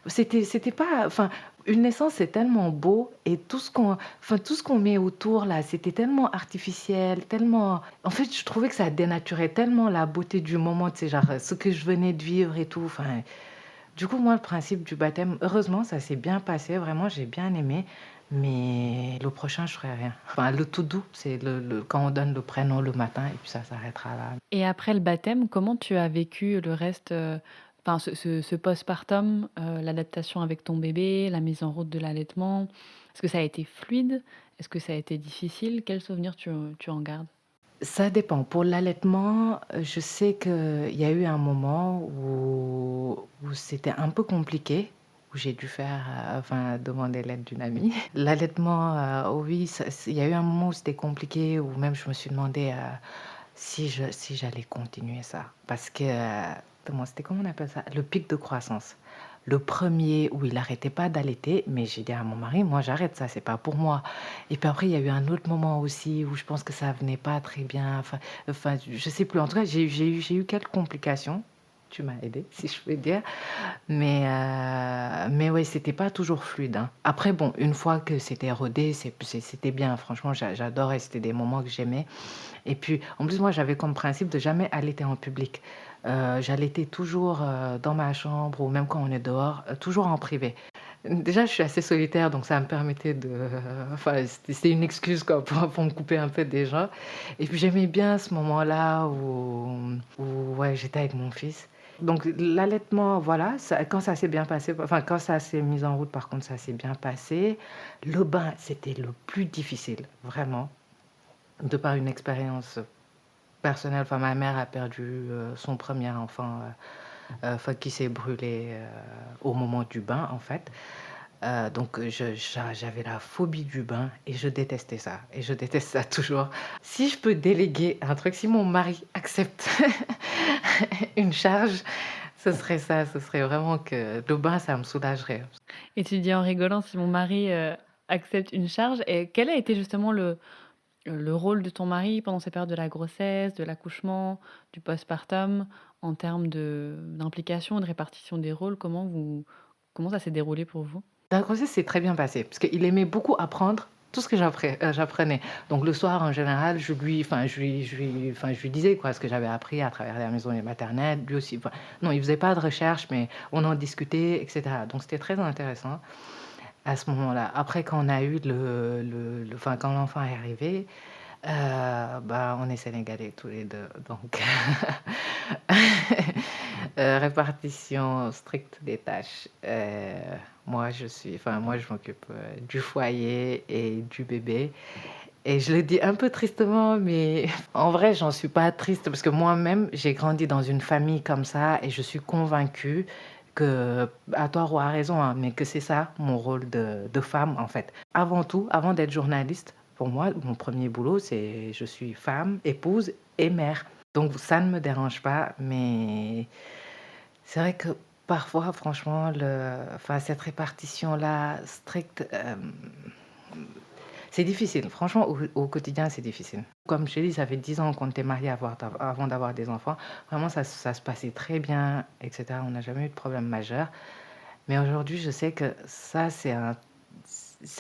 Speaker 2: C'était pas, enfin, une naissance, c'est tellement beau et tout ce qu'on met autour là, c'était tellement artificiel, tellement. En fait, je trouvais que ça dénaturait tellement la beauté du moment, tu sais, genre ce que je venais de vivre et tout. Enfin, du coup, moi, le principe du baptême, heureusement, ça s'est bien passé. Vraiment, j'ai bien aimé. Mais le prochain, je ferai rien. Enfin, le tout doux, c'est quand on donne le prénom le matin et puis ça s'arrêtera là.
Speaker 1: Et après le baptême, comment tu as vécu le reste, enfin ce postpartum, l'adaptation avec ton bébé, la mise en route de l'allaitement? Est-ce que ça a été fluide? Est-ce que ça a été difficile? Quels souvenirs tu en gardes?
Speaker 2: Ça dépend. Pour l'allaitement, je sais qu'il y a eu un moment où c'était un peu compliqué, où j'ai dû faire, enfin, demander l'aide d'une amie. L'allaitement, oui, il y a eu un moment où c'était compliqué, où même je me suis demandé si j'allais continuer ça. Parce que, comment on appelle ça? Le pic de croissance. Le premier où il arrêtait pas d'allaiter, mais j'ai dit à mon mari: «Moi, j'arrête ça, c'est pas pour moi». Et puis après, il y a eu un autre moment aussi où je pense que ça venait pas très bien, enfin, je sais plus. En tout cas, j'ai eu quelques complications. Tu m'as aidé si je peux dire. Mais ouais, c'était pas toujours fluide, hein. Après bon, une fois que c'était rodé, c'était bien. Franchement, j'adorais, c'était des moments que j'aimais. Et puis, en plus, moi, j'avais comme principe de jamais allaiter en public. J'allaitais toujours, dans ma chambre ou même quand on est dehors, toujours en privé. Déjà, je suis assez solitaire, donc ça me permettait enfin, c'était une excuse, quoi, pour me couper un peu des gens. Et puis j'aimais bien ce moment-là où ouais, j'étais avec mon fils. Donc l'allaitement, voilà, quand ça s'est bien passé, enfin quand ça s'est mis en route, par contre, ça s'est bien passé. Le bain, c'était le plus difficile, vraiment, de par une expérience personnelle. Enfin, ma mère a perdu son premier enfant, enfin, qui s'est brûlé au moment du bain, en fait. Donc j'avais la phobie du bain et je détestais ça et je déteste ça toujours. Si je peux déléguer un truc, si mon mari accepte une charge, ce serait ça, ce serait vraiment que le bain, ça me soulagerait.
Speaker 1: Et tu dis en rigolant: «Si mon mari, accepte une charge» et quel a été justement le rôle de ton mari pendant ces périodes de la grossesse, de l'accouchement, du postpartum, en termes d'implication, de répartition des rôles? Comment ça s'est déroulé pour vous?
Speaker 2: La grossesse s'est très bien passée parce qu'il aimait beaucoup apprendre tout ce que j'apprenais. Donc le soir, en général, je lui disais quoi, ce que j'avais appris à travers la maison maternelle. Lui aussi, enfin, non, il faisait pas de recherche, mais on en discutait, etc. Donc c'était très intéressant à ce moment-là. Après, quand on a eu enfin, quand l'enfant est arrivé, bah, on est sénégalais tous les deux, donc répartition stricte des tâches. Moi, je m'occupe du foyer et du bébé. Et je le dis un peu tristement, mais en vrai, j'en suis pas triste parce que moi-même, j'ai grandi dans une famille comme ça et je suis convaincue que, à tort ou à raison, hein, mais que c'est ça mon rôle de femme en fait. Avant tout, avant d'être journaliste, pour moi, mon premier boulot, c'est je suis femme, épouse et mère. Donc ça ne me dérange pas, mais c'est vrai que parfois, franchement, enfin, cette répartition-là stricte, c'est difficile. Franchement, au quotidien, c'est difficile. Comme je t'ai dit, ça fait 10 ans qu'on était mariés avant d'avoir des enfants. Vraiment, ça se passait très bien, etc. On n'a jamais eu de problème majeur. Mais aujourd'hui, je sais que ça, c'est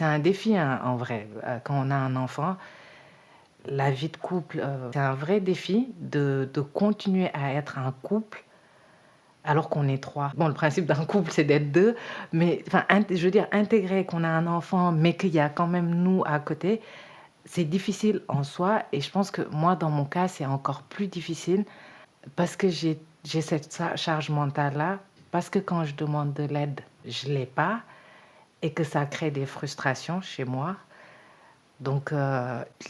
Speaker 2: un défi, hein, en vrai. Quand on a un enfant, la vie de couple, c'est un vrai défi de continuer à être un couple alors qu'on est 3. Bon, le principe d'un couple, c'est d'être 2, mais enfin, je veux dire, intégrer qu'on a un enfant, mais qu'il y a quand même nous à côté, c'est difficile en soi. Et je pense que moi, dans mon cas, c'est encore plus difficile parce que j'ai cette charge mentale-là, parce que quand je demande de l'aide, je ne l'ai pas, et que ça crée des frustrations chez moi. Donc,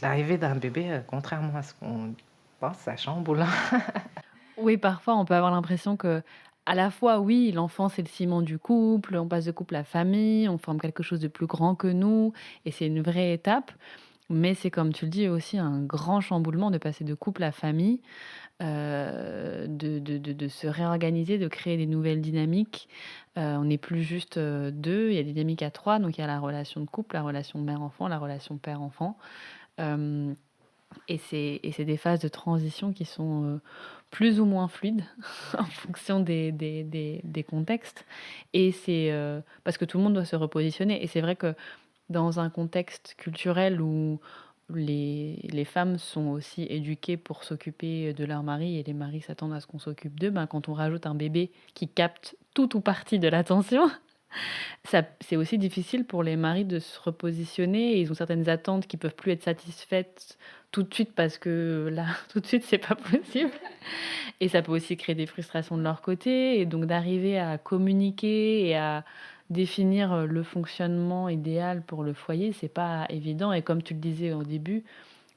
Speaker 2: l'arrivée d'un bébé, contrairement à ce qu'on pense, ça chamboule.
Speaker 1: Oui, parfois, on peut avoir l'impression que, à la fois, oui, l'enfant, c'est le ciment du couple, on passe de couple à famille, on forme quelque chose de plus grand que nous, et c'est une vraie étape. Mais c'est comme tu le dis aussi un grand chamboulement de passer de couple à famille, de se réorganiser, de créer des nouvelles dynamiques. On n'est plus juste 2, il y a des dynamiques à 3, donc il y a la relation de couple, la relation mère-enfant, la relation père-enfant. Hem et c'est des phases de transition qui sont, plus ou moins fluides en fonction des contextes et c'est, parce que tout le monde doit se repositionner et c'est vrai que dans un contexte culturel où les femmes sont aussi éduquées pour s'occuper de leur mari et les maris s'attendent à ce qu'on s'occupe d'eux, ben, quand on rajoute un bébé qui capte tout ou partie de l'attention, ça c'est aussi difficile pour les maris de se repositionner et ils ont certaines attentes qui peuvent plus être satisfaites tout de suite parce que là, tout de suite, c'est pas possible et ça peut aussi créer des frustrations de leur côté et donc d'arriver à communiquer et à définir, le fonctionnement idéal pour le foyer, c'est pas évident et comme tu le disais au début,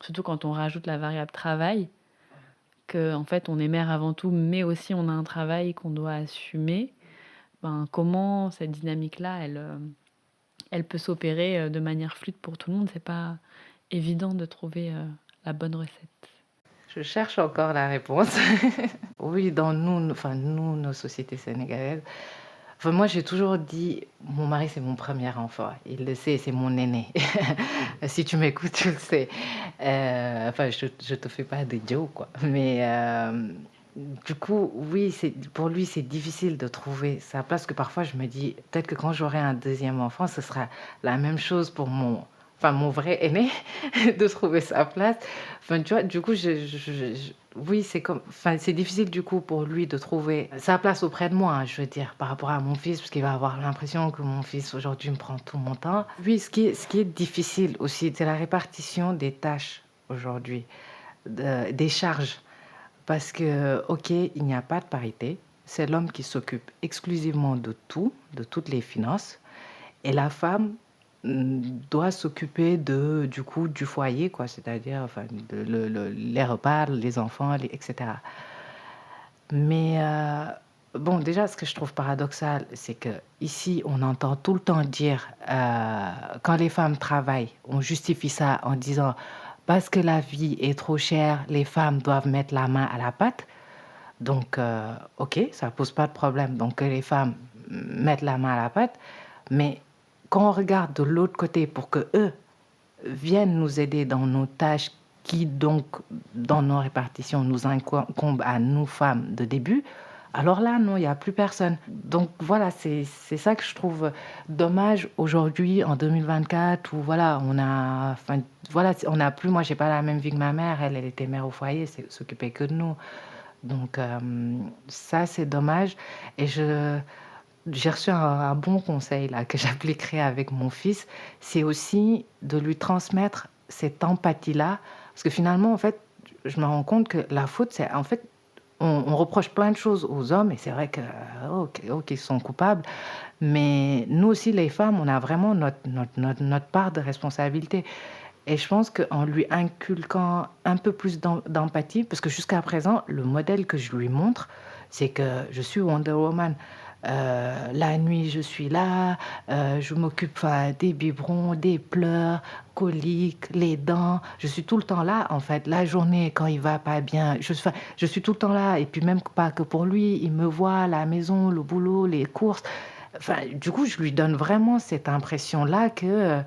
Speaker 1: surtout quand on rajoute la variable travail, qu'en fait, on est mère avant tout, mais aussi on a un travail qu'on doit assumer. Ben, comment cette dynamique-là, elle peut s'opérer, de manière fluide pour tout le monde. C'est pas évident de trouver, la bonne recette.
Speaker 2: Je cherche encore la réponse. Oui, dans nous, nos sociétés sénégalaises. Enfin, moi, j'ai toujours dit, mon mari, c'est mon premier enfant. Il le sait, c'est mon aîné. Si tu m'écoutes, tu le sais. Enfin, je te fais pas de joke, quoi. Mais du coup, oui, pour lui, c'est difficile de trouver sa place. Parce que parfois, je me dis, peut-être que quand j'aurai un deuxième enfant, ce sera la même chose pour mon vrai aîné, de trouver sa place. Enfin, tu vois, du coup, oui, c'est difficile du coup pour lui de trouver sa place auprès de moi, hein, je veux dire, par rapport à mon fils, parce qu'il va avoir l'impression que mon fils aujourd'hui me prend tout mon temps. Oui, ce qui est difficile aussi, c'est la répartition des tâches aujourd'hui, des charges. Parce que, ok, il n'y a pas de parité, c'est l'homme qui s'occupe exclusivement de tout, de toutes les finances, et la femme doit s'occuper du coup, du foyer, quoi, c'est-à-dire enfin, les repas, les enfants, etc. Mais bon, déjà, ce que je trouve paradoxal, c'est que ici, on entend tout le temps dire, quand les femmes travaillent, on justifie ça en disant, parce que la vie est trop chère, les femmes doivent mettre la main à la pâte. Donc, ok, ça pose pas de problème. Donc, que les femmes mettent la main à la pâte. Mais quand on regarde de l'autre côté pour que eux viennent nous aider dans nos tâches qui donc, dans nos répartitions, nous incombent à nous femmes de début, Alors là, non, il y a plus personne. Donc voilà, c'est ça que je trouve dommage aujourd'hui en 2024 où voilà, on a plus moi j'ai pas la même vie que ma mère, elle était mère au foyer, s'occupait que de nous. Donc ça c'est dommage et j'ai reçu un bon conseil là que j'appliquerai avec mon fils, c'est aussi de lui transmettre cette empathie-là parce que finalement en fait, je me rends compte que la faute c'est en fait on reproche plein de choses aux hommes et c'est vrai que, OK, ils sont coupables, mais nous aussi les femmes, on a vraiment notre part de responsabilité et je pense qu'en lui inculquant un peu plus d'empathie parce que jusqu'à présent, le modèle que je lui montre, c'est que je suis Wonder Woman. La nuit, je suis là, je m'occupe, enfin, des biberons, des pleurs, coliques, les dents. Je suis tout le temps là, en fait. La journée, quand il va pas bien, je suis tout le temps là et puis même pas que pour lui, il me voit, la maison, le boulot, les courses. Enfin, du coup, je lui donne vraiment cette impression-là que,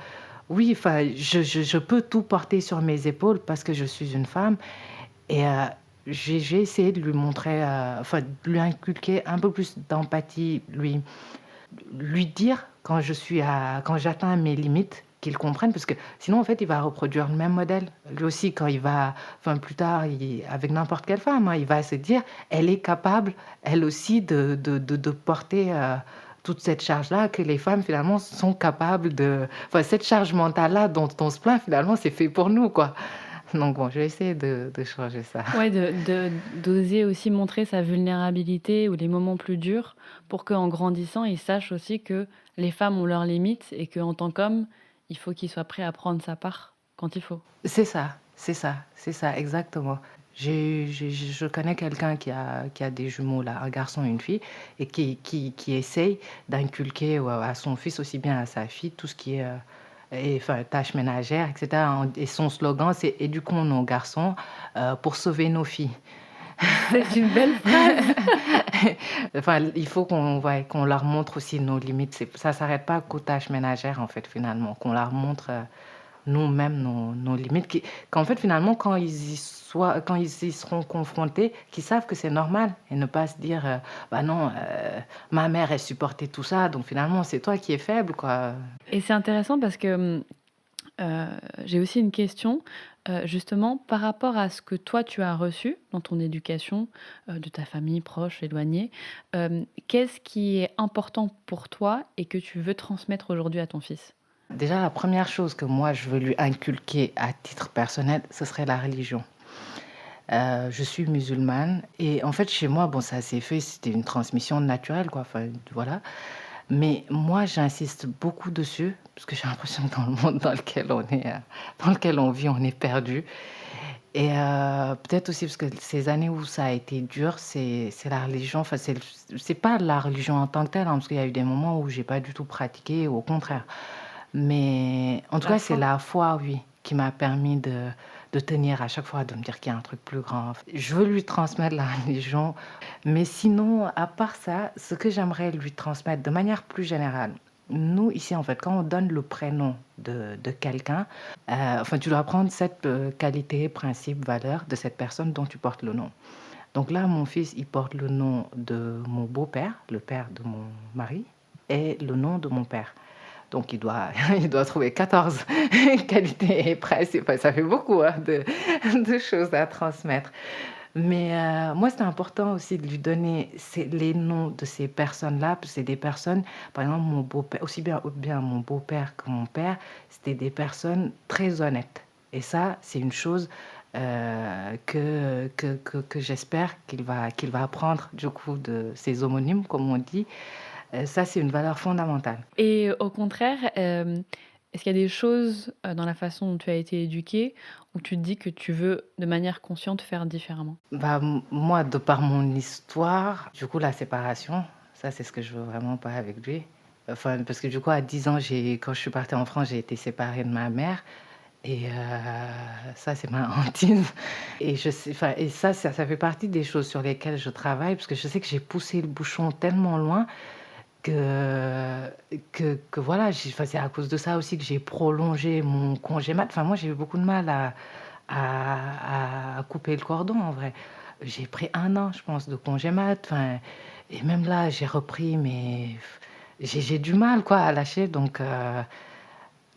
Speaker 2: oui, enfin, je peux tout porter sur mes épaules parce que je suis une femme et j'ai essayé de lui montrer, enfin, de lui inculquer un peu plus d'empathie, lui dire quand j'atteins mes limites, qu'il comprenne, parce que sinon, en fait, il va reproduire le même modèle. Lui aussi, quand il va, enfin, plus tard, avec n'importe quelle femme, hein, il va se dire, elle est capable, elle aussi, de porter toute cette charge-là, que les femmes, finalement, sont capables de... Enfin, cette charge mentale-là dont on se plaint, finalement, c'est fait pour nous, quoi. Donc bon, je vais essayer de changer ça.
Speaker 1: Ouais, d'oser aussi montrer sa vulnérabilité ou les moments plus durs pour qu'en grandissant, il sache aussi que les femmes ont leurs limites et qu'en tant qu'homme, il faut qu'il soit prêt à prendre sa part quand il faut.
Speaker 2: C'est ça, exactement. Je connais quelqu'un qui a des jumeaux, là, un garçon et une fille, et qui essaye d'inculquer à son fils, aussi bien à sa fille, tout ce qui est enfin, tâches ménagères, etc. Et son slogan, c'est éduquons nos garçons pour sauver nos filles.
Speaker 1: C'est une belle phrase.
Speaker 2: Enfin, il faut qu'on leur montre aussi nos limites. Ça s'arrête pas qu'aux tâches ménagères, en fait, finalement, qu'on leur montre nous-mêmes nos limites, qu'en fait, finalement, quand ils y seront confrontés, qu'ils savent que c'est normal et ne pas se dire, bah non, ma mère, elle supportait tout ça, donc finalement, c'est toi qui es faible, quoi.
Speaker 1: Et c'est intéressant parce que j'ai aussi une question, justement par rapport à ce que toi tu as reçu dans ton éducation, de ta famille proche, éloignée. Qu'est-ce qui est important pour toi et que tu veux transmettre aujourd'hui à ton fils?
Speaker 2: Déjà, la première chose que moi, je veux lui inculquer à titre personnel, ce serait la religion. Je suis musulmane et en fait, chez moi, bon, ça s'est fait, c'était une transmission naturelle, quoi, enfin, voilà. Mais moi, j'insiste beaucoup dessus parce que j'ai l'impression que dans le monde dans lequel on vit, on est perdu et peut-être aussi parce que ces années où ça a été dur, c'est la religion, enfin, c'est pas la religion en tant que telle, hein, parce qu'il y a eu des moments où j'ai pas du tout pratiqué, au contraire. Mais en tout
Speaker 1: La
Speaker 2: cas, c'est
Speaker 1: foi.
Speaker 2: la foi, oui, qui m'a permis de tenir à chaque fois, de me dire qu'il y a un truc plus grand. Je veux lui transmettre la religion, mais sinon, à part ça, ce que j'aimerais lui transmettre de manière plus générale, nous, ici, en fait, quand on donne le prénom de quelqu'un, enfin, tu dois prendre cette qualité, principe, valeur de cette personne dont tu portes le nom. Donc là, mon fils, il porte le nom de mon beau-père, le père de mon mari, et le nom de mon père. Donc il doit trouver 14 qualités et principes. Enfin, ça fait beaucoup hein, de choses à transmettre. Mais moi, c'est important aussi de lui donner les noms de ces personnes-là, parce que c'est des personnes, par exemple, mon beau-père, bien mon beau-père que mon père, c'était des personnes très honnêtes. Et ça, c'est une chose que j'espère qu'il va apprendre du coup de ses homonymes, comme on dit. Ça, c'est une valeur fondamentale.
Speaker 1: Et au contraire, est-ce qu'il y a des choses, dans la façon dont tu as été éduquée, où tu te dis que tu veux, de manière consciente, faire différemment?
Speaker 2: Bah, moi, de par mon histoire, du coup, la séparation, ça, c'est ce que je veux vraiment pas avec lui. Enfin, parce que du coup, à 10 ans, quand je suis partie en France, j'ai été séparée de ma mère. Et ça, c'est ma hantise. Et je sais, enfin, et ça fait partie des choses sur lesquelles je travaille, parce que je sais que j'ai poussé le bouchon tellement loin que voilà, enfin, c'est à cause de ça aussi que j'ai prolongé mon congé mat. Enfin, moi, j'ai eu beaucoup de mal à couper le cordon, en vrai. j'ai pris 1 an, je pense, de congé mat. Enfin, et même là, j'ai repris, mais j'ai du mal, quoi, à lâcher. Donc,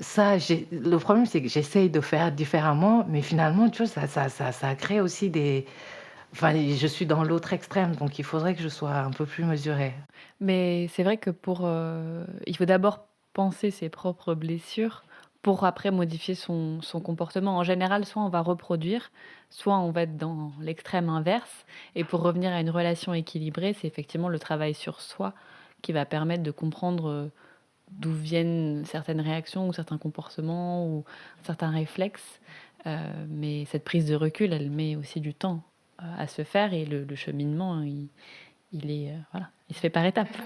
Speaker 2: ça, le problème, c'est que j'essaye de faire différemment, mais finalement, tu vois, ça crée aussi des... Enfin, je suis dans l'autre extrême, donc il faudrait que je sois un peu plus mesurée.
Speaker 1: Mais c'est vrai que il faut d'abord penser ses propres blessures pour après modifier son comportement. En général, soit on va reproduire, soit on va être dans l'extrême inverse. Et pour revenir à une relation équilibrée, c'est effectivement le travail sur soi qui va permettre de comprendre d'où viennent certaines réactions ou certains comportements ou certains réflexes. Mais cette prise de recul, elle met aussi du temps à se faire et le cheminement, il est, voilà, il se fait par étapes.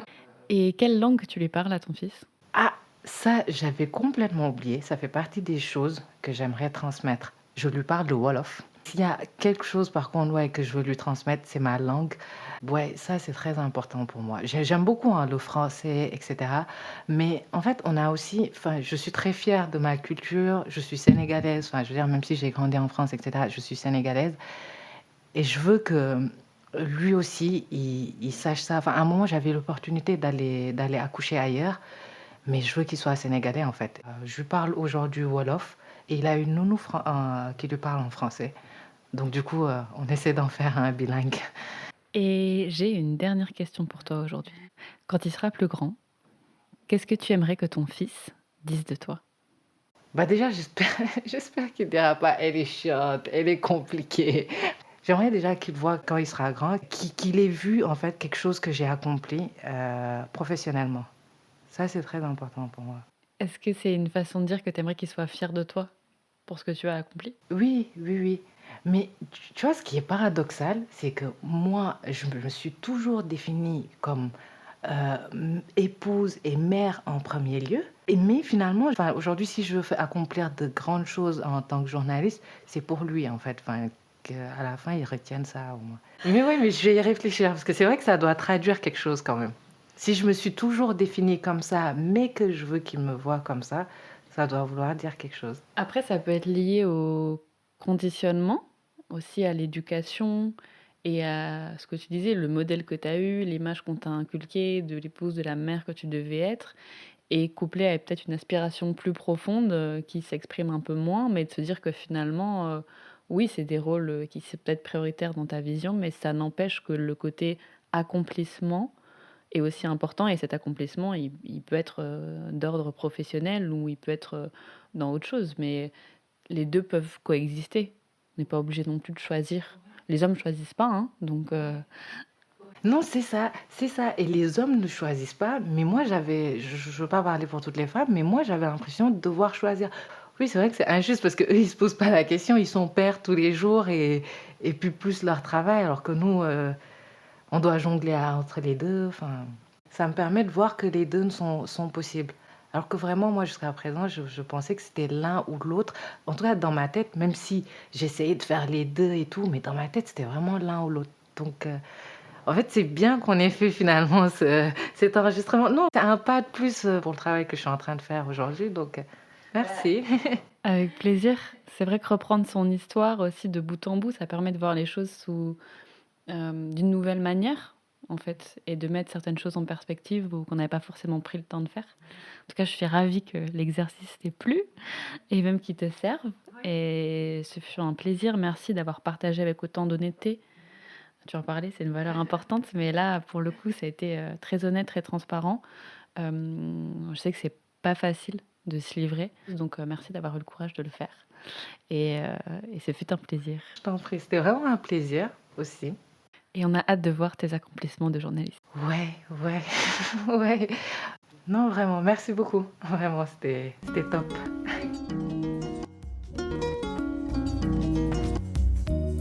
Speaker 1: Et quelle langue tu lui parles à ton fils?
Speaker 2: Ah, ça, j'avais complètement oublié. Ça fait partie des choses que j'aimerais transmettre. Je lui parle le Wolof. S'il y a quelque chose, par contre, ouais, que je veux lui transmettre, c'est ma langue. Ouais, ça, c'est très important pour moi. J'aime beaucoup hein, le français, etc. Mais en fait, on a aussi... Enfin, je suis très fière de ma culture. Je suis sénégalaise. Enfin, je veux dire, même si j'ai grandi en France, etc., je suis sénégalaise. Et je veux que lui aussi, il sache ça. Enfin, à un moment, j'avais l'opportunité d'aller accoucher ailleurs. Mais je veux qu'il soit sénégalais, en fait. Je lui parle aujourd'hui Wolof et il a une nounou qui lui parle en français. Donc, du coup, on essaie d'en faire un bilingue.
Speaker 1: Et j'ai une dernière question pour toi aujourd'hui. Quand il sera plus grand, qu'est-ce que tu aimerais que ton fils dise de toi?
Speaker 2: Bah déjà, j'espère qu'il ne dira pas elle est chiante, elle est compliquée. J'aimerais déjà qu'il voit quand il sera grand, qu'il ait vu en fait quelque chose que j'ai accompli professionnellement. Ça, c'est très important pour moi.
Speaker 1: Est-ce que c'est une façon de dire que tu aimerais qu'il soit fier de toi pour ce que tu as accompli?
Speaker 2: Oui, oui, oui. Mais tu vois, ce qui est paradoxal, c'est que moi, je me suis toujours définie comme épouse et mère en premier lieu. Mais finalement, enfin, aujourd'hui, si je veux accomplir de grandes choses en tant que journaliste, c'est pour lui, en fait. Enfin, qu'à la fin, il retienne ça au moins. Mais oui, mais je vais y réfléchir, parce que c'est vrai que ça doit traduire quelque chose quand même. Si je me suis toujours définie comme ça, mais que je veux qu'il me voie comme ça doit vouloir dire quelque chose.
Speaker 1: Après, ça peut être lié au conditionnement, aussi à l'éducation et à ce que tu disais, le modèle que tu as eu, l'image qu'on t'a inculquée de l'épouse, de la mère que tu devais être, et couplé à peut-être une aspiration plus profonde qui s'exprime un peu moins, mais de se dire que finalement, oui, c'est des rôles qui sont peut-être prioritaires dans ta vision, mais ça n'empêche que le côté accomplissement est aussi important et cet accomplissement, il peut être d'ordre professionnel ou il peut être dans autre chose, mais les deux peuvent coexister. On n'est pas obligé non plus de choisir. Les hommes choisissent pas, hein, donc
Speaker 2: Non, c'est ça, c'est ça. Et les hommes ne choisissent pas, mais moi je veux pas parler pour toutes les femmes, mais moi j'avais l'impression de devoir choisir. Oui, c'est vrai que c'est injuste parce qu'eux, ils se posent pas la question, ils sont pères tous les jours et puis plus leur travail, alors que nous, on doit jongler entre les deux. Enfin, ça me permet de voir que les deux sont possibles. Alors que vraiment, moi, jusqu'à présent, je pensais que c'était l'un ou l'autre. En tout cas, dans ma tête, même si j'essayais de faire les deux et tout, mais dans ma tête, c'était vraiment l'un ou l'autre. Donc, en fait, c'est bien qu'on ait fait finalement cet enregistrement. Non, c'est un pas de plus pour le travail que je suis en train de faire aujourd'hui. Donc, merci.
Speaker 1: avec plaisir. C'est vrai que reprendre son histoire aussi de bout en bout, ça permet de voir les choses sous d'une nouvelle manière, en fait, et de mettre certaines choses en perspective ou qu'on n'avait pas forcément pris le temps de faire. En tout cas, je suis ravie que l'exercice t'ait plu et même qu'il te serve. Et ce fut un plaisir. Merci d'avoir partagé avec autant d'honnêteté. Tu en parlais, c'est une valeur importante, mais là, pour le coup, ça a été très honnête, très transparent. Je sais que c'est pas facile de se livrer, donc merci d'avoir eu le courage de le faire. Et ce fut un plaisir.
Speaker 2: Je t'en prie, c'était vraiment un plaisir aussi.
Speaker 1: Et on a hâte de voir tes accomplissements de journaliste.
Speaker 2: Ouais, ouais, ouais. Non, vraiment, merci beaucoup. Vraiment, c'était top.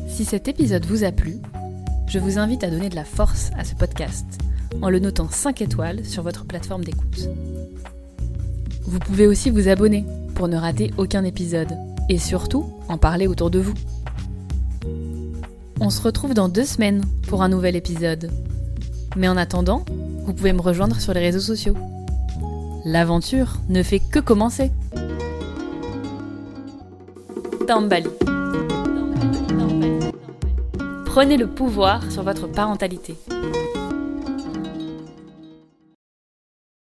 Speaker 1: Si cet épisode vous a plu, je vous invite à donner de la force à ce podcast en le notant 5 étoiles sur votre plateforme d'écoute. Vous pouvez aussi vous abonner pour ne rater aucun épisode et surtout en parler autour de vous. On se retrouve dans 2 semaines pour un nouvel épisode. Mais en attendant, vous pouvez me rejoindre sur les réseaux sociaux. L'aventure ne fait que commencer. Tambali.
Speaker 3: Prenez le pouvoir sur votre parentalité.